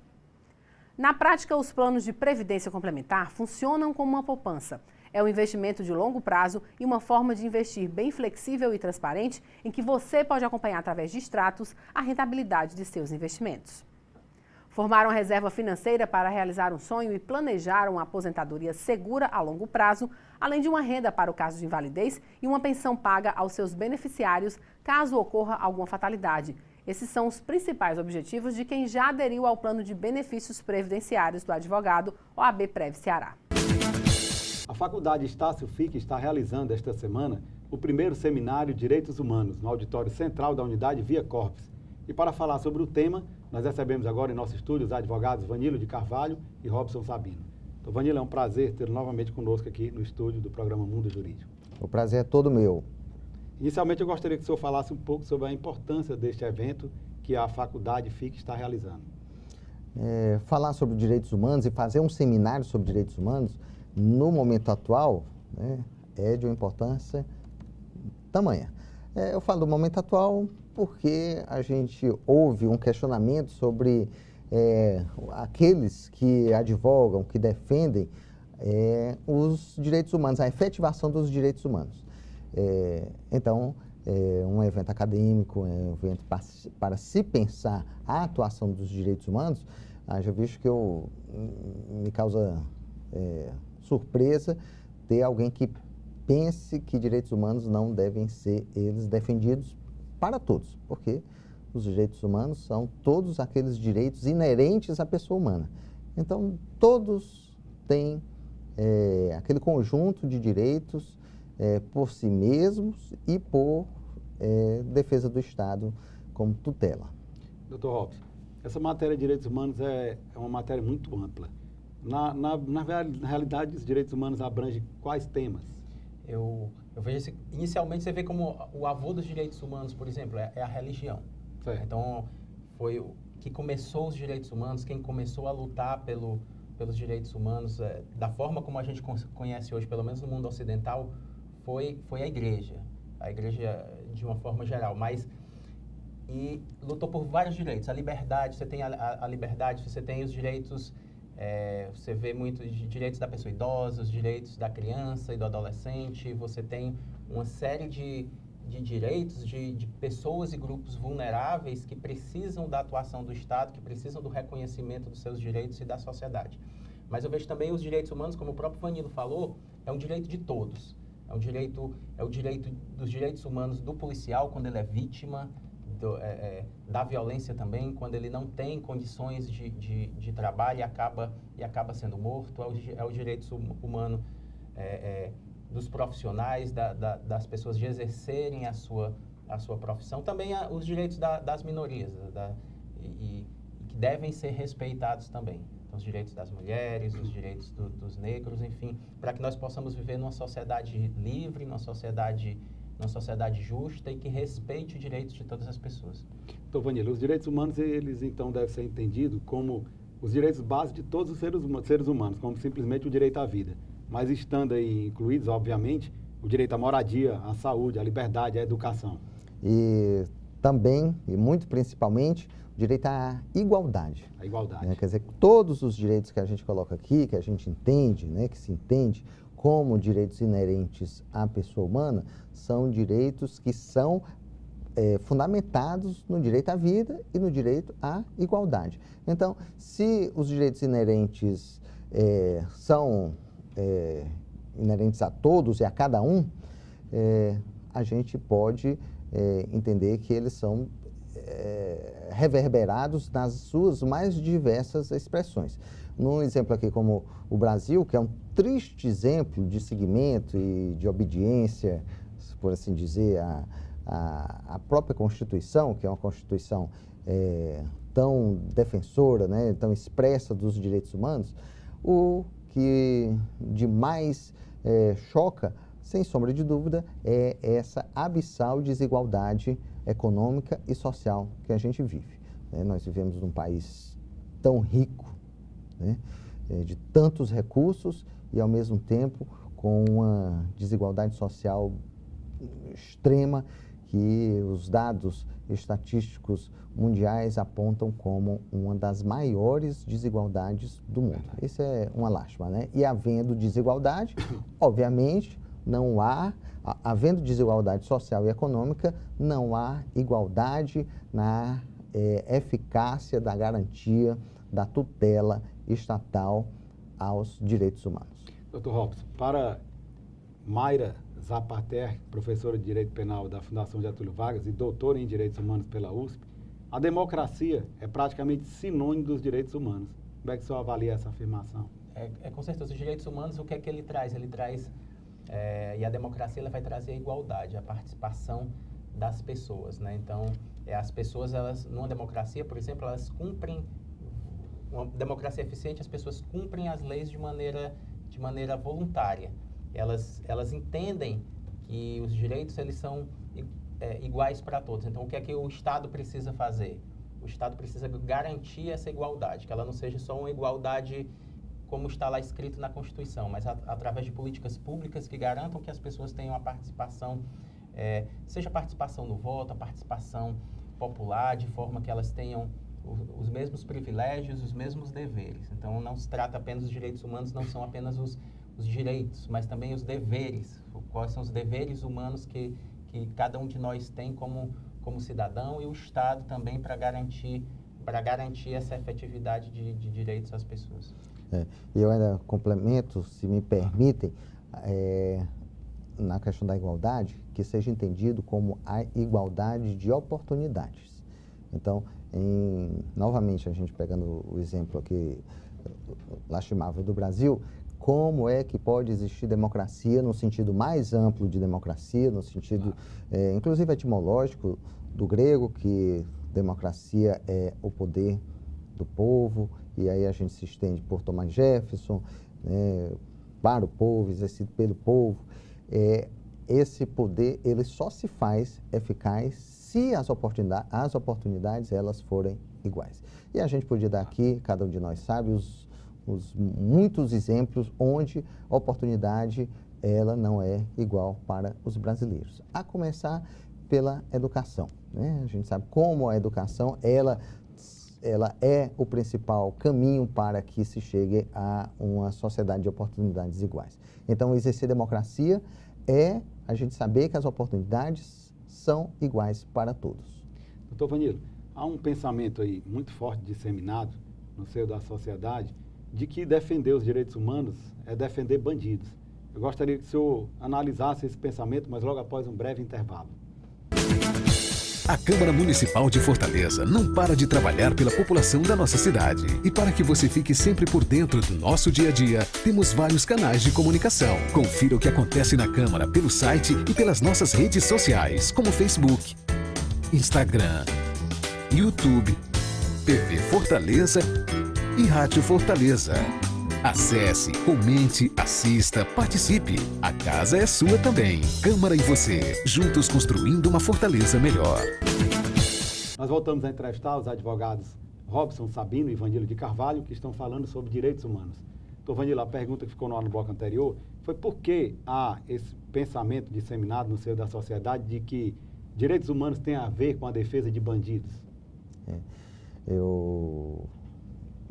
Na prática, os planos de Previdência Complementar funcionam como uma poupança. É um investimento de longo prazo e uma forma de investir bem flexível e transparente em que você pode acompanhar através de extratos a rentabilidade de seus investimentos. Formaram reserva financeira para realizar um sonho e planejaram uma aposentadoria segura a longo prazo, além de uma renda para o caso de invalidez e uma pensão paga aos seus beneficiários caso ocorra alguma fatalidade. Esses são os principais objetivos de quem já aderiu ao plano de benefícios previdenciários do advogado OAB Prev Ceará. A Faculdade Estácio Fique está realizando esta semana o primeiro seminário Direitos Humanos no auditório central da unidade Via Corpus. E para falar sobre o tema, nós recebemos agora em nosso estúdio os advogados Vanilo de Carvalho e Robson Sabino. Então, Vanilo, é um prazer tê-lo novamente conosco aqui no estúdio do programa Mundo Jurídico. O prazer é todo meu. Inicialmente, eu gostaria que o senhor falasse um pouco sobre a importância deste evento que a Faculdade Fique está realizando. Falar sobre direitos humanos e fazer um seminário sobre direitos humanos, no momento atual, é de uma importância tamanha. Eu falo do momento atual porque a gente ouve um questionamento sobre aqueles que advogam, que defendem os direitos humanos, a efetivação dos direitos humanos. Então, um evento acadêmico, um evento para se pensar a atuação dos direitos humanos, já visto que me causa surpresa ter alguém que pense que direitos humanos não devem ser eles defendidos para todos, porque os direitos humanos são todos aqueles direitos inerentes à pessoa humana. Então, todos têm aquele conjunto de direitos por si mesmos e por defesa do Estado como tutela. Dr. Robson, essa matéria de direitos humanos é uma matéria muito ampla. Na realidade, os direitos humanos abrangem quais temas? Eu vejo assim, inicialmente você vê como o avô dos direitos humanos, por exemplo, é a religião. Certo. Então, foi o que começou os direitos humanos, quem começou a lutar pelos direitos humanos, da forma como a gente conhece hoje, pelo menos no mundo ocidental, foi a igreja de uma forma geral, e lutou por vários direitos. A liberdade, você tem a liberdade, você tem os direitos, você vê muito de direitos da pessoa idosa, os direitos da criança e do adolescente, você tem uma série de direitos de pessoas e grupos vulneráveis que precisam da atuação do Estado, que precisam do reconhecimento dos seus direitos e da sociedade. Mas eu vejo também os direitos humanos, como o próprio Vanilo falou, é um direito de todos. É o direito dos direitos humanos do policial quando ele é vítima, da violência também, quando ele não tem condições de trabalho e acaba sendo morto. É o direito humano dos profissionais, das pessoas de exercerem a sua profissão. Também os direitos das minorias e que devem ser respeitados também. Então, os direitos das mulheres, os direitos dos negros, enfim, para que nós possamos viver numa sociedade livre, numa sociedade justa e que respeite os direitos de todas as pessoas. Então, Vanilo, os direitos humanos, eles então devem ser entendidos como os direitos básicos de todos os seres humanos, como simplesmente o direito à vida. Mas estando aí incluídos, obviamente, o direito à moradia, à saúde, à liberdade, à educação. E também, e muito principalmente, o direito à igualdade. A igualdade. Quer dizer, todos os direitos que a gente coloca aqui, que a gente entende, que se entende como direitos inerentes à pessoa humana, são direitos que são fundamentados no direito à vida e no direito à igualdade. Então, se os direitos inerentes são inerentes a todos e a cada um, a gente pode entender que eles são reverberados nas suas mais diversas expressões. Num exemplo aqui como o Brasil, que é um triste exemplo de seguimento e de obediência, por assim dizer, à própria Constituição, que é uma Constituição tão defensora, tão expressa dos direitos humanos, o que de mais choca, sem sombra de dúvida, é essa abissal desigualdade econômica e social que a gente vive. Nós vivemos num país tão rico, de tantos recursos e, ao mesmo tempo, com uma desigualdade social extrema que os dados estatísticos mundiais apontam como uma das maiores desigualdades do mundo. Isso é uma lástima, E havendo desigualdade, obviamente, não há, havendo desigualdade social e econômica, não há igualdade na eficácia da garantia da tutela estatal aos direitos humanos. Dr. Robson, para Mayra Zapater, professora de Direito Penal da Fundação Getúlio Vargas e doutora em Direitos Humanos pela USP, a democracia é praticamente sinônimo dos direitos humanos. Como é que o senhor avalia essa afirmação? Com certeza, os direitos humanos, o que é que ele traz? Ele traz, e a democracia ela vai trazer a igualdade, a participação das pessoas, Então, as pessoas, numa democracia, por exemplo, elas cumprem, uma democracia eficiente, as pessoas cumprem as leis de maneira voluntária. Elas entendem que os direitos, eles são iguais para todos. Então, o que é que o Estado precisa fazer? O Estado precisa garantir essa igualdade, que ela não seja só uma igualdade como está lá escrito na Constituição, mas através de políticas públicas que garantam que as pessoas tenham a participação, seja a participação no voto, a participação popular, de forma que elas tenham os mesmos privilégios, os mesmos deveres. Então, não se trata apenas dos direitos humanos, não são apenas os direitos, mas também os deveres. Quais são os deveres humanos que cada um de nós tem como cidadão, e o Estado também para garantir essa efetividade de direitos às pessoas. Eu ainda complemento, se me permitem, na questão da igualdade, que seja entendido como a igualdade de oportunidades. Então, novamente, a gente pegando o exemplo aqui lastimável do Brasil, como é que pode existir democracia no sentido mais amplo de democracia, no sentido, inclusive etimológico, do grego, que democracia é o poder do povo, e aí a gente se estende por Thomas Jefferson, para o povo, exercido pelo povo. Esse poder, ele só se faz eficaz se as oportunidades elas forem iguais. E a gente podia dar aqui, cada um de nós sabe, os muitos exemplos onde a oportunidade ela não é igual para os brasileiros. A começar pela educação, né? A gente sabe como a educação ela é o principal caminho para que se chegue a uma sociedade de oportunidades iguais. Então, exercer democracia é a gente saber que as oportunidades são iguais para todos. Doutor Vanilo, há um pensamento aí muito forte disseminado no seio da sociedade de que defender os direitos humanos é defender bandidos. Eu gostaria que o senhor analisasse esse pensamento, mas logo após um breve intervalo. A Câmara Municipal de Fortaleza não para de trabalhar pela população da nossa cidade. E para que você fique sempre por dentro do nosso dia a dia, temos vários canais de comunicação. Confira o que acontece na Câmara pelo site e pelas nossas redes sociais, como Facebook, Instagram, YouTube, TV Fortaleza e Rádio Fortaleza. Acesse, comente, assista, participe. A casa é sua também. Câmara e você, juntos construindo uma Fortaleza melhor. Nós voltamos a entrevistar os advogados Robson Sabino e Vanilo de Carvalho, que estão falando sobre direitos humanos. Doutor Vanilo, a pergunta que ficou no ar no bloco anterior foi por que há esse pensamento disseminado no seio da sociedade de que direitos humanos têm a ver com a defesa de bandidos?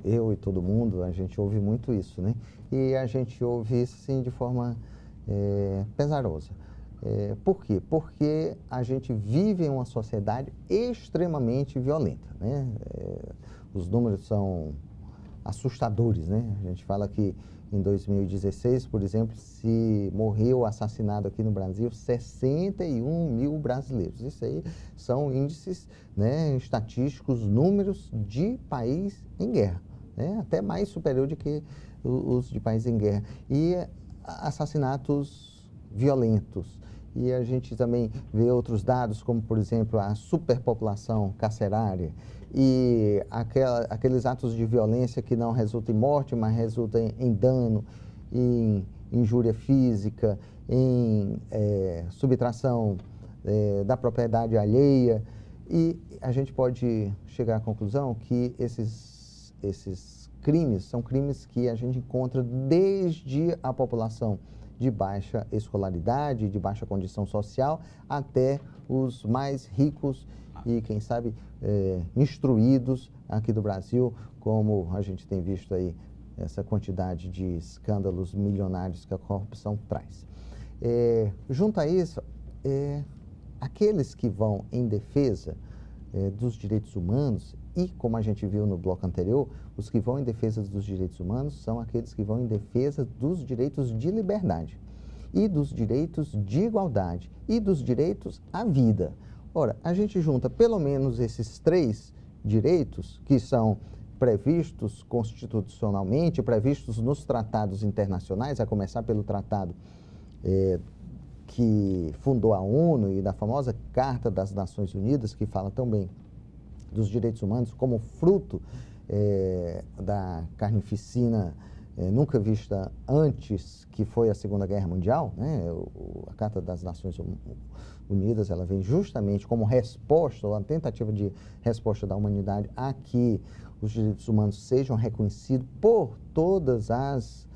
Eu e todo mundo, a gente ouve muito isso, né? E a gente ouve isso, sim, de forma pesarosa. Por quê? Porque a gente vive em uma sociedade extremamente violenta, né? Os números são assustadores, né? A gente fala que em 2016, por exemplo, se morreu assassinado aqui no Brasil 61 mil brasileiros. Isso aí são índices, né, estatísticos, números de país em guerra, né, até mais superior do que os de país em guerra. E assassinatos violentos. E a gente também vê outros dados, como, por exemplo, a superpopulação carcerária e aqueles atos de violência que não resultam em morte, mas resultam em dano, em injúria física, em subtração da propriedade alheia. E a gente pode chegar à conclusão que esses crimes são crimes que a gente encontra desde a população de baixa escolaridade, de baixa condição social, até os mais ricos e, quem sabe, instruídos aqui do Brasil, como a gente tem visto aí essa quantidade de escândalos milionários que a corrupção traz. Junto a isso, aqueles que vão em defesa dos direitos humanos, e como a gente viu no bloco anterior, os que vão em defesa dos direitos humanos são aqueles que vão em defesa dos direitos de liberdade e dos direitos de igualdade e dos direitos à vida. Ora, a gente junta pelo menos esses três direitos que são previstos constitucionalmente, previstos nos tratados internacionais, a começar pelo tratado que fundou a ONU e da famosa Carta das Nações Unidas, que fala também dos direitos humanos como fruto da carnificina nunca vista antes, que foi a Segunda Guerra Mundial, né? A Carta das Nações Unidas, ela vem justamente como resposta, ou a tentativa de resposta da humanidade a que os direitos humanos sejam reconhecidos por todas as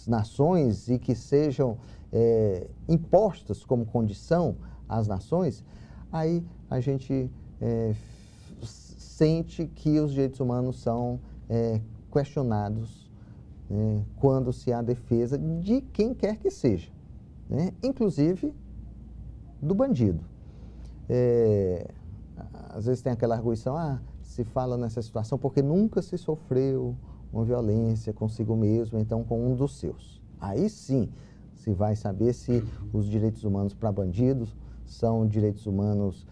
nações e que sejam impostas como condição às nações. Aí a gente sente que os direitos humanos são questionados quando se há defesa de quem quer que seja, né? Inclusive do bandido. Às vezes tem aquela arguição, se fala nessa situação porque nunca se sofreu uma violência consigo mesmo, então com um dos seus. Aí sim se vai saber se os direitos humanos para bandidos são direitos humanos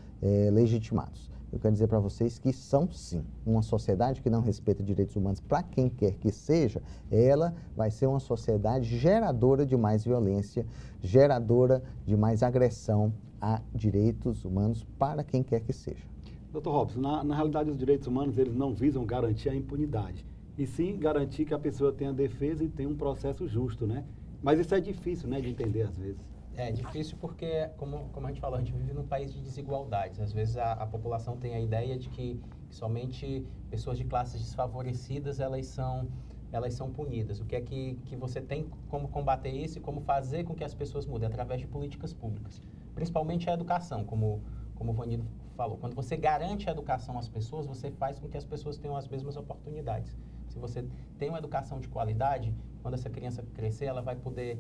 legitimados. Eu quero dizer para vocês que são sim. Uma sociedade que não respeita direitos humanos para quem quer que seja, ela vai ser uma sociedade geradora de mais violência, geradora de mais agressão a direitos humanos para quem quer que seja. Dr. Robson, na realidade os direitos humanos eles não visam garantir a impunidade, e sim garantir que a pessoa tenha defesa e tenha um processo justo, né? Mas isso é difícil, né, de entender às vezes. É difícil porque, como a gente falou, a gente vive num país de desigualdades. Às vezes a população tem a ideia de que somente pessoas de classes desfavorecidas elas são punidas. O que é que você tem como combater isso e como fazer com que as pessoas mudem? Através de políticas públicas. Principalmente a educação, como o Vanido falou. Quando você garante a educação às pessoas, você faz com que as pessoas tenham as mesmas oportunidades. Se você tem uma educação de qualidade, quando essa criança crescer, ela vai poder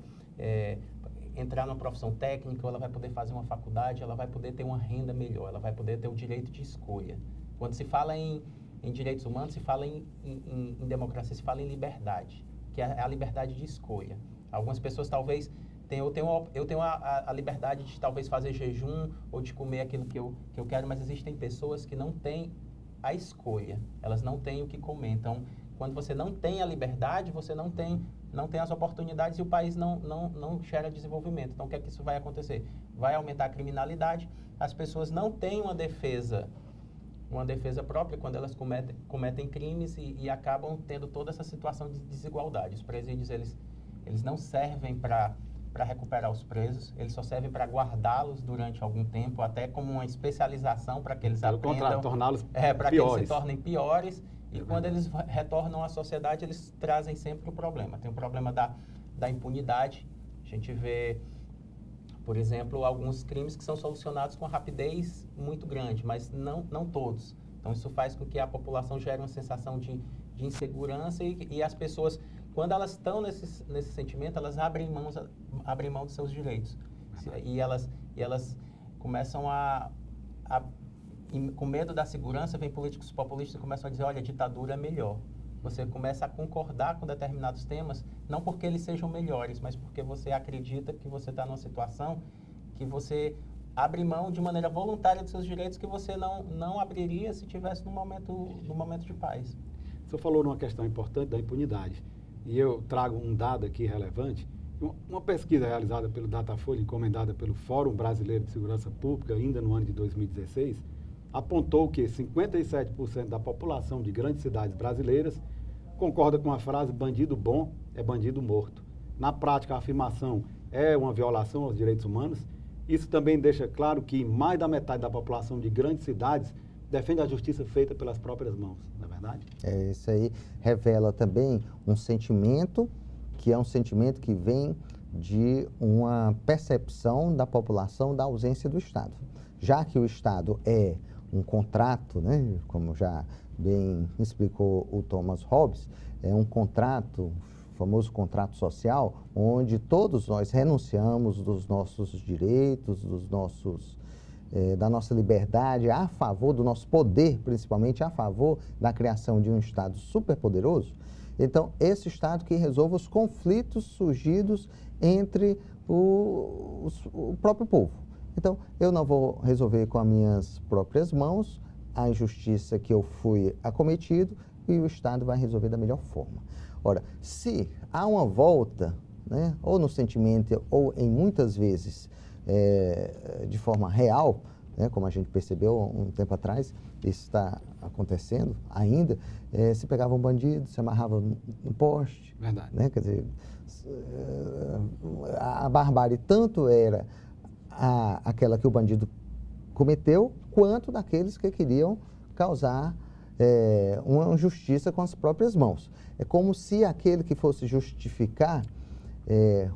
entrar numa profissão técnica, ela vai poder fazer uma faculdade, ela vai poder ter uma renda melhor, ela vai poder ter o direito de escolha. Quando se fala em direitos humanos, se fala em democracia, se fala em liberdade, que é a liberdade de escolha. Algumas pessoas talvez eu tenho a liberdade de talvez fazer jejum ou de comer aquilo que eu quero, mas existem pessoas que não têm a escolha, elas não têm o que comer. Então, quando você não tem a liberdade, você não tem as oportunidades e o país não gera desenvolvimento. Então, o que é que isso vai acontecer? Vai aumentar a criminalidade, as pessoas não têm uma defesa própria quando elas cometem crimes e acabam tendo toda essa situação de desigualdade. Os presídios, eles não servem para recuperar os presos, eles só servem para guardá-los durante algum tempo, até como uma especialização para que eles aprendam, torná-los para que eles se tornem piores. E quando eles retornam à sociedade, eles trazem sempre o problema. Tem o problema da impunidade. A gente vê, por exemplo, alguns crimes que são solucionados com rapidez muito grande, mas não todos. Então, isso faz com que a população gere uma sensação de insegurança e as pessoas, quando elas estão nesse sentimento, elas abrem mão dos seus direitos. E elas começam com medo da segurança, vem políticos populistas e começam a dizer, olha, a ditadura é melhor. Você começa a concordar com determinados temas, não porque eles sejam melhores, mas porque você acredita que você está numa situação que você abre mão de maneira voluntária dos seus direitos que você não abriria se estivesse no momento de paz. O senhor falou numa questão importante da impunidade, e eu trago um dado aqui relevante. Uma pesquisa realizada pelo Datafolha, encomendada pelo Fórum Brasileiro de Segurança Pública, ainda no ano de 2016, apontou que 57% da população de grandes cidades brasileiras concorda com a frase bandido bom é bandido morto. Na prática, a afirmação é uma violação aos direitos humanos. Isso também deixa claro que mais da metade da população de grandes cidades defende a justiça feita pelas próprias mãos, não é verdade? Isso aí revela também um sentimento que é um sentimento que vem de uma percepção da população da ausência do Estado. Já que o Estado é um contrato, né, como já bem explicou o Thomas Hobbes, é um contrato, o famoso contrato social, onde todos nós renunciamos dos nossos direitos, da nossa liberdade, a favor do nosso poder, principalmente a favor da criação de um Estado superpoderoso. Então, esse Estado que resolva os conflitos surgidos entre o próprio povo. Então, eu não vou resolver com as minhas próprias mãos a injustiça que eu fui acometido e o Estado vai resolver da melhor forma. Ora, se há uma volta, né, ou no sentimento ou em muitas vezes de forma real, né, como a gente percebeu um tempo atrás, isso está acontecendo ainda, se pegava um bandido, se amarrava no poste. Verdade. Né, quer dizer, a barbárie tanto era aquela que o bandido cometeu, quanto daqueles que queriam causar uma justiça com as próprias mãos. É como se aquele que fosse justificar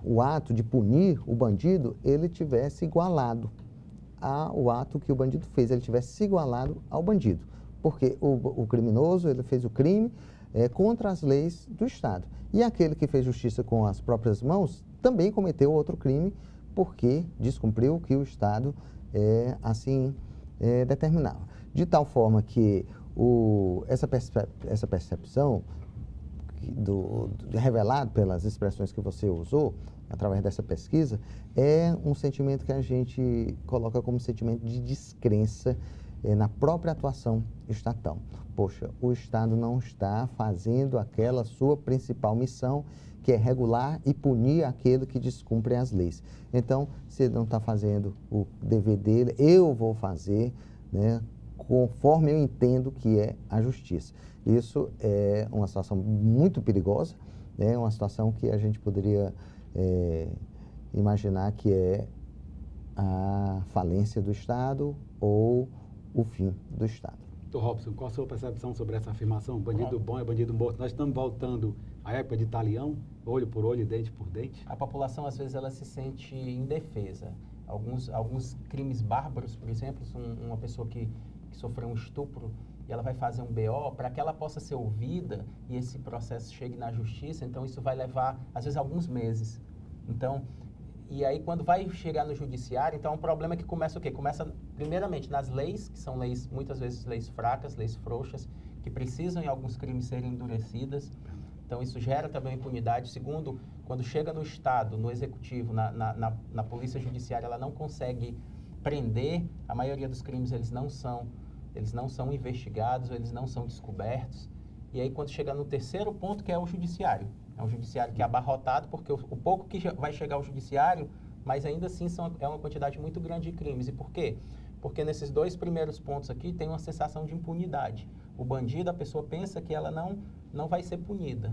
o ato de punir o bandido, ele tivesse igualado ao ato que o bandido fez, ele tivesse se igualado ao bandido. Porque o criminoso, ele fez o crime contra as leis do Estado. E aquele que fez justiça com as próprias mãos também cometeu outro crime, porque descumpriu o que o Estado assim determinava. De tal forma que essa percepção revelado pelas expressões que você usou, através dessa pesquisa, é um sentimento que a gente coloca como sentimento de descrença na própria atuação estatal. Poxa, o Estado não está fazendo aquela sua principal missão, que é regular e punir aquele que descumpre as leis. Então, se ele não está fazendo o dever dele, eu vou fazer, né, conforme eu entendo que é a justiça. Isso é uma situação muito perigosa, né, uma situação que a gente poderia imaginar que é a falência do Estado ou o fim do Estado. Dr. Robson, qual a sua percepção sobre essa afirmação? Bandido bom é bandido morto. Nós estamos voltando à época de talião, olho por olho, dente por dente? A população, às vezes, ela se sente indefesa. Alguns crimes bárbaros, por exemplo, uma pessoa que sofreu um estupro e ela vai fazer um BO, para que ela possa ser ouvida e esse processo chegue na justiça, então isso vai levar, às vezes, alguns meses. Então, e aí quando vai chegar no judiciário, então é um problema que começa o quê? Começa, primeiramente, nas leis, que são leis, muitas vezes, leis fracas, leis frouxas, que precisam, em alguns crimes, serem endurecidas. Então, isso gera também impunidade. Segundo, quando chega no Estado, no Executivo, na Polícia Judiciária, ela não consegue prender, a maioria dos crimes eles não são investigados, eles não são descobertos. E aí, quando chega no terceiro ponto, que é o judiciário. É um judiciário que é abarrotado, porque o pouco que vai chegar ao judiciário, mas ainda assim é uma quantidade muito grande de crimes. E por quê? Porque nesses dois primeiros pontos aqui tem uma sensação de impunidade. O bandido, a pessoa pensa que ela não vai ser punida.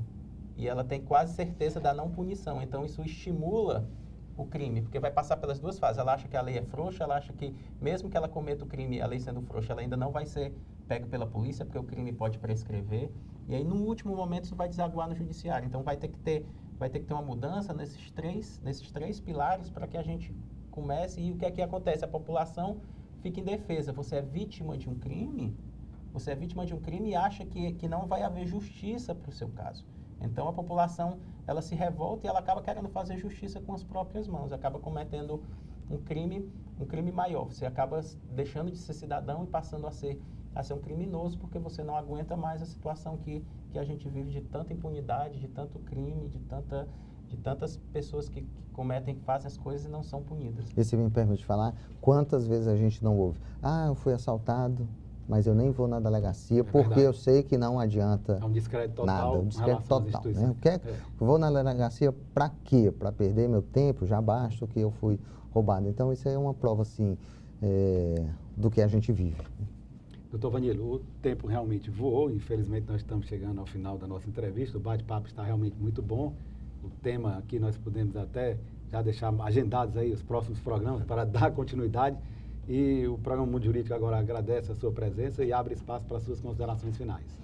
E ela tem quase certeza da não punição. Então, isso estimula o crime, porque vai passar pelas duas fases. Ela acha que a lei é frouxa, ela acha que mesmo que ela cometa o crime, a lei sendo frouxa, ela ainda não vai ser pega pela polícia, porque o crime pode prescrever. E aí, no último momento, isso vai desaguar no judiciário. Então, vai ter que ter uma mudança nesses três pilares para que a gente comece. E o que é que acontece? A população fica indefesa. Você é vítima de um crime e acha que não vai haver justiça para o seu caso. Então, a população, ela se revolta e ela acaba querendo fazer justiça com as próprias mãos, acaba cometendo um crime maior. Você acaba deixando de ser cidadão e passando a ser um criminoso, porque você não aguenta mais a situação que a gente vive de tanta impunidade, de tanto crime, de tantas pessoas que fazem as coisas e não são punidas. E se me permite falar, quantas vezes a gente não ouve? Eu fui assaltado, mas eu nem vou na delegacia, porque eu sei que não adianta é um descrédito total, nada. Um descrédito total. Né? Eu vou na delegacia para quê? Para perder meu tempo? Já basta que eu fui roubado. Então, isso é uma prova, assim, do que a gente vive. Doutor Vanilo, o tempo realmente voou, infelizmente nós estamos chegando ao final da nossa entrevista, o bate-papo está realmente muito bom, o tema aqui nós podemos até já deixar agendados aí os próximos programas para dar continuidade, e o Programa Mundo Jurídico agora agradece a sua presença e abre espaço para as suas considerações finais.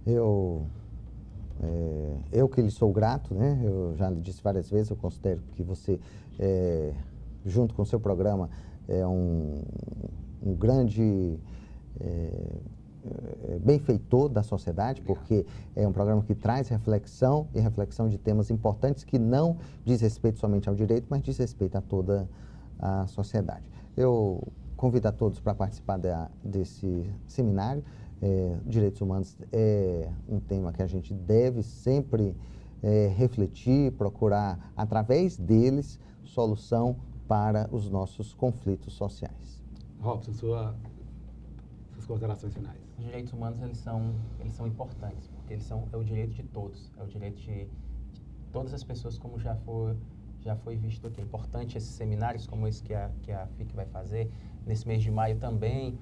Eu que lhe sou grato, né? Eu já lhe disse várias vezes, eu considero que você, junto com o seu programa, é um grande benfeitor da sociedade, porque é um programa que traz reflexão de temas importantes que não diz respeito somente ao direito, mas diz respeito a toda a sociedade. Eu convido a todos para participar desse seminário. Direitos humanos é um tema que a gente deve sempre refletir, procurar, através deles, solução para os nossos conflitos sociais. Robson, suas considerações finais. Os direitos humanos, eles são importantes, porque é o direito de todos, é o direito de todas as pessoas, como já já foi visto que é importante esses seminários como esse que a FIC vai fazer. Nesse mês de maio também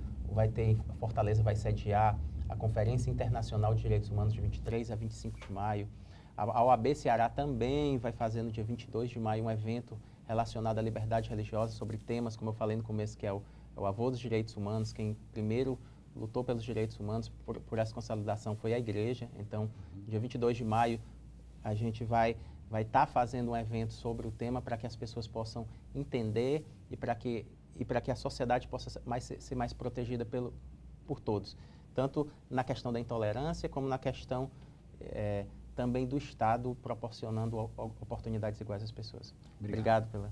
Fortaleza vai sediar a Conferência Internacional de Direitos Humanos de 23 a 25 de maio. A OAB Ceará também vai fazer no dia 22 de maio um evento relacionado à liberdade religiosa sobre temas, como eu falei no começo, que é o avô dos direitos humanos. Quem primeiro lutou pelos direitos humanos por essa consolidação foi a igreja. Então, dia 22 de maio, a gente vai estar fazendo um evento sobre o tema para que as pessoas possam entender e para que a sociedade possa ser mais protegida por todos. Tanto na questão da intolerância, como na questão também do Estado proporcionando oportunidades iguais às pessoas. Obrigado pela...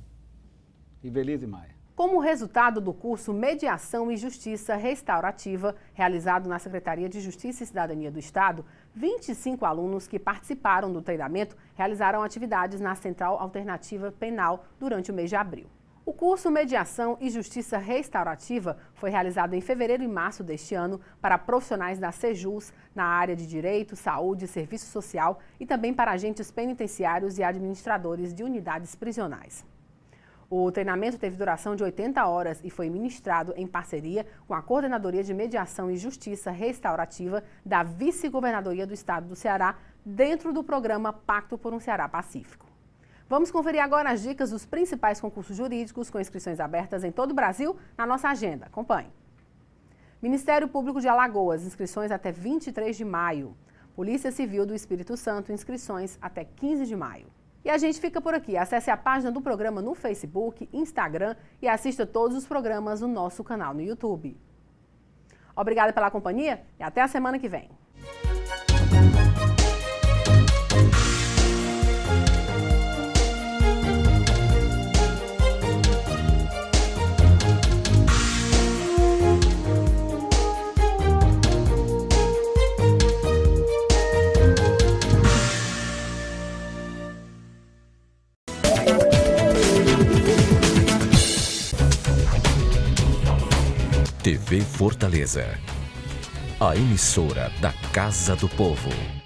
Ivelise Maia. Como resultado do curso Mediação e Justiça Restaurativa, realizado na Secretaria de Justiça e Cidadania do Estado, 25 alunos que participaram do treinamento realizaram atividades na Central Alternativa Penal durante o mês de abril. O curso Mediação e Justiça Restaurativa foi realizado em fevereiro e março deste ano para profissionais da Sejus na área de Direito, Saúde e Serviço Social e também para agentes penitenciários e administradores de unidades prisionais. O treinamento teve duração de 80 horas e foi ministrado em parceria com a Coordenadoria de Mediação e Justiça Restaurativa da Vice-Governadoria do Estado do Ceará, dentro do programa Pacto por um Ceará Pacífico. Vamos conferir agora as dicas dos principais concursos jurídicos com inscrições abertas em todo o Brasil na nossa agenda. Acompanhe. Ministério Público de Alagoas, inscrições até 23 de maio. Polícia Civil do Espírito Santo, inscrições até 15 de maio. E a gente fica por aqui. Acesse a página do programa no Facebook, Instagram e assista todos os programas no nosso canal no YouTube. Obrigada pela companhia e até a semana que vem. TV Fortaleza, a emissora da Casa do Povo.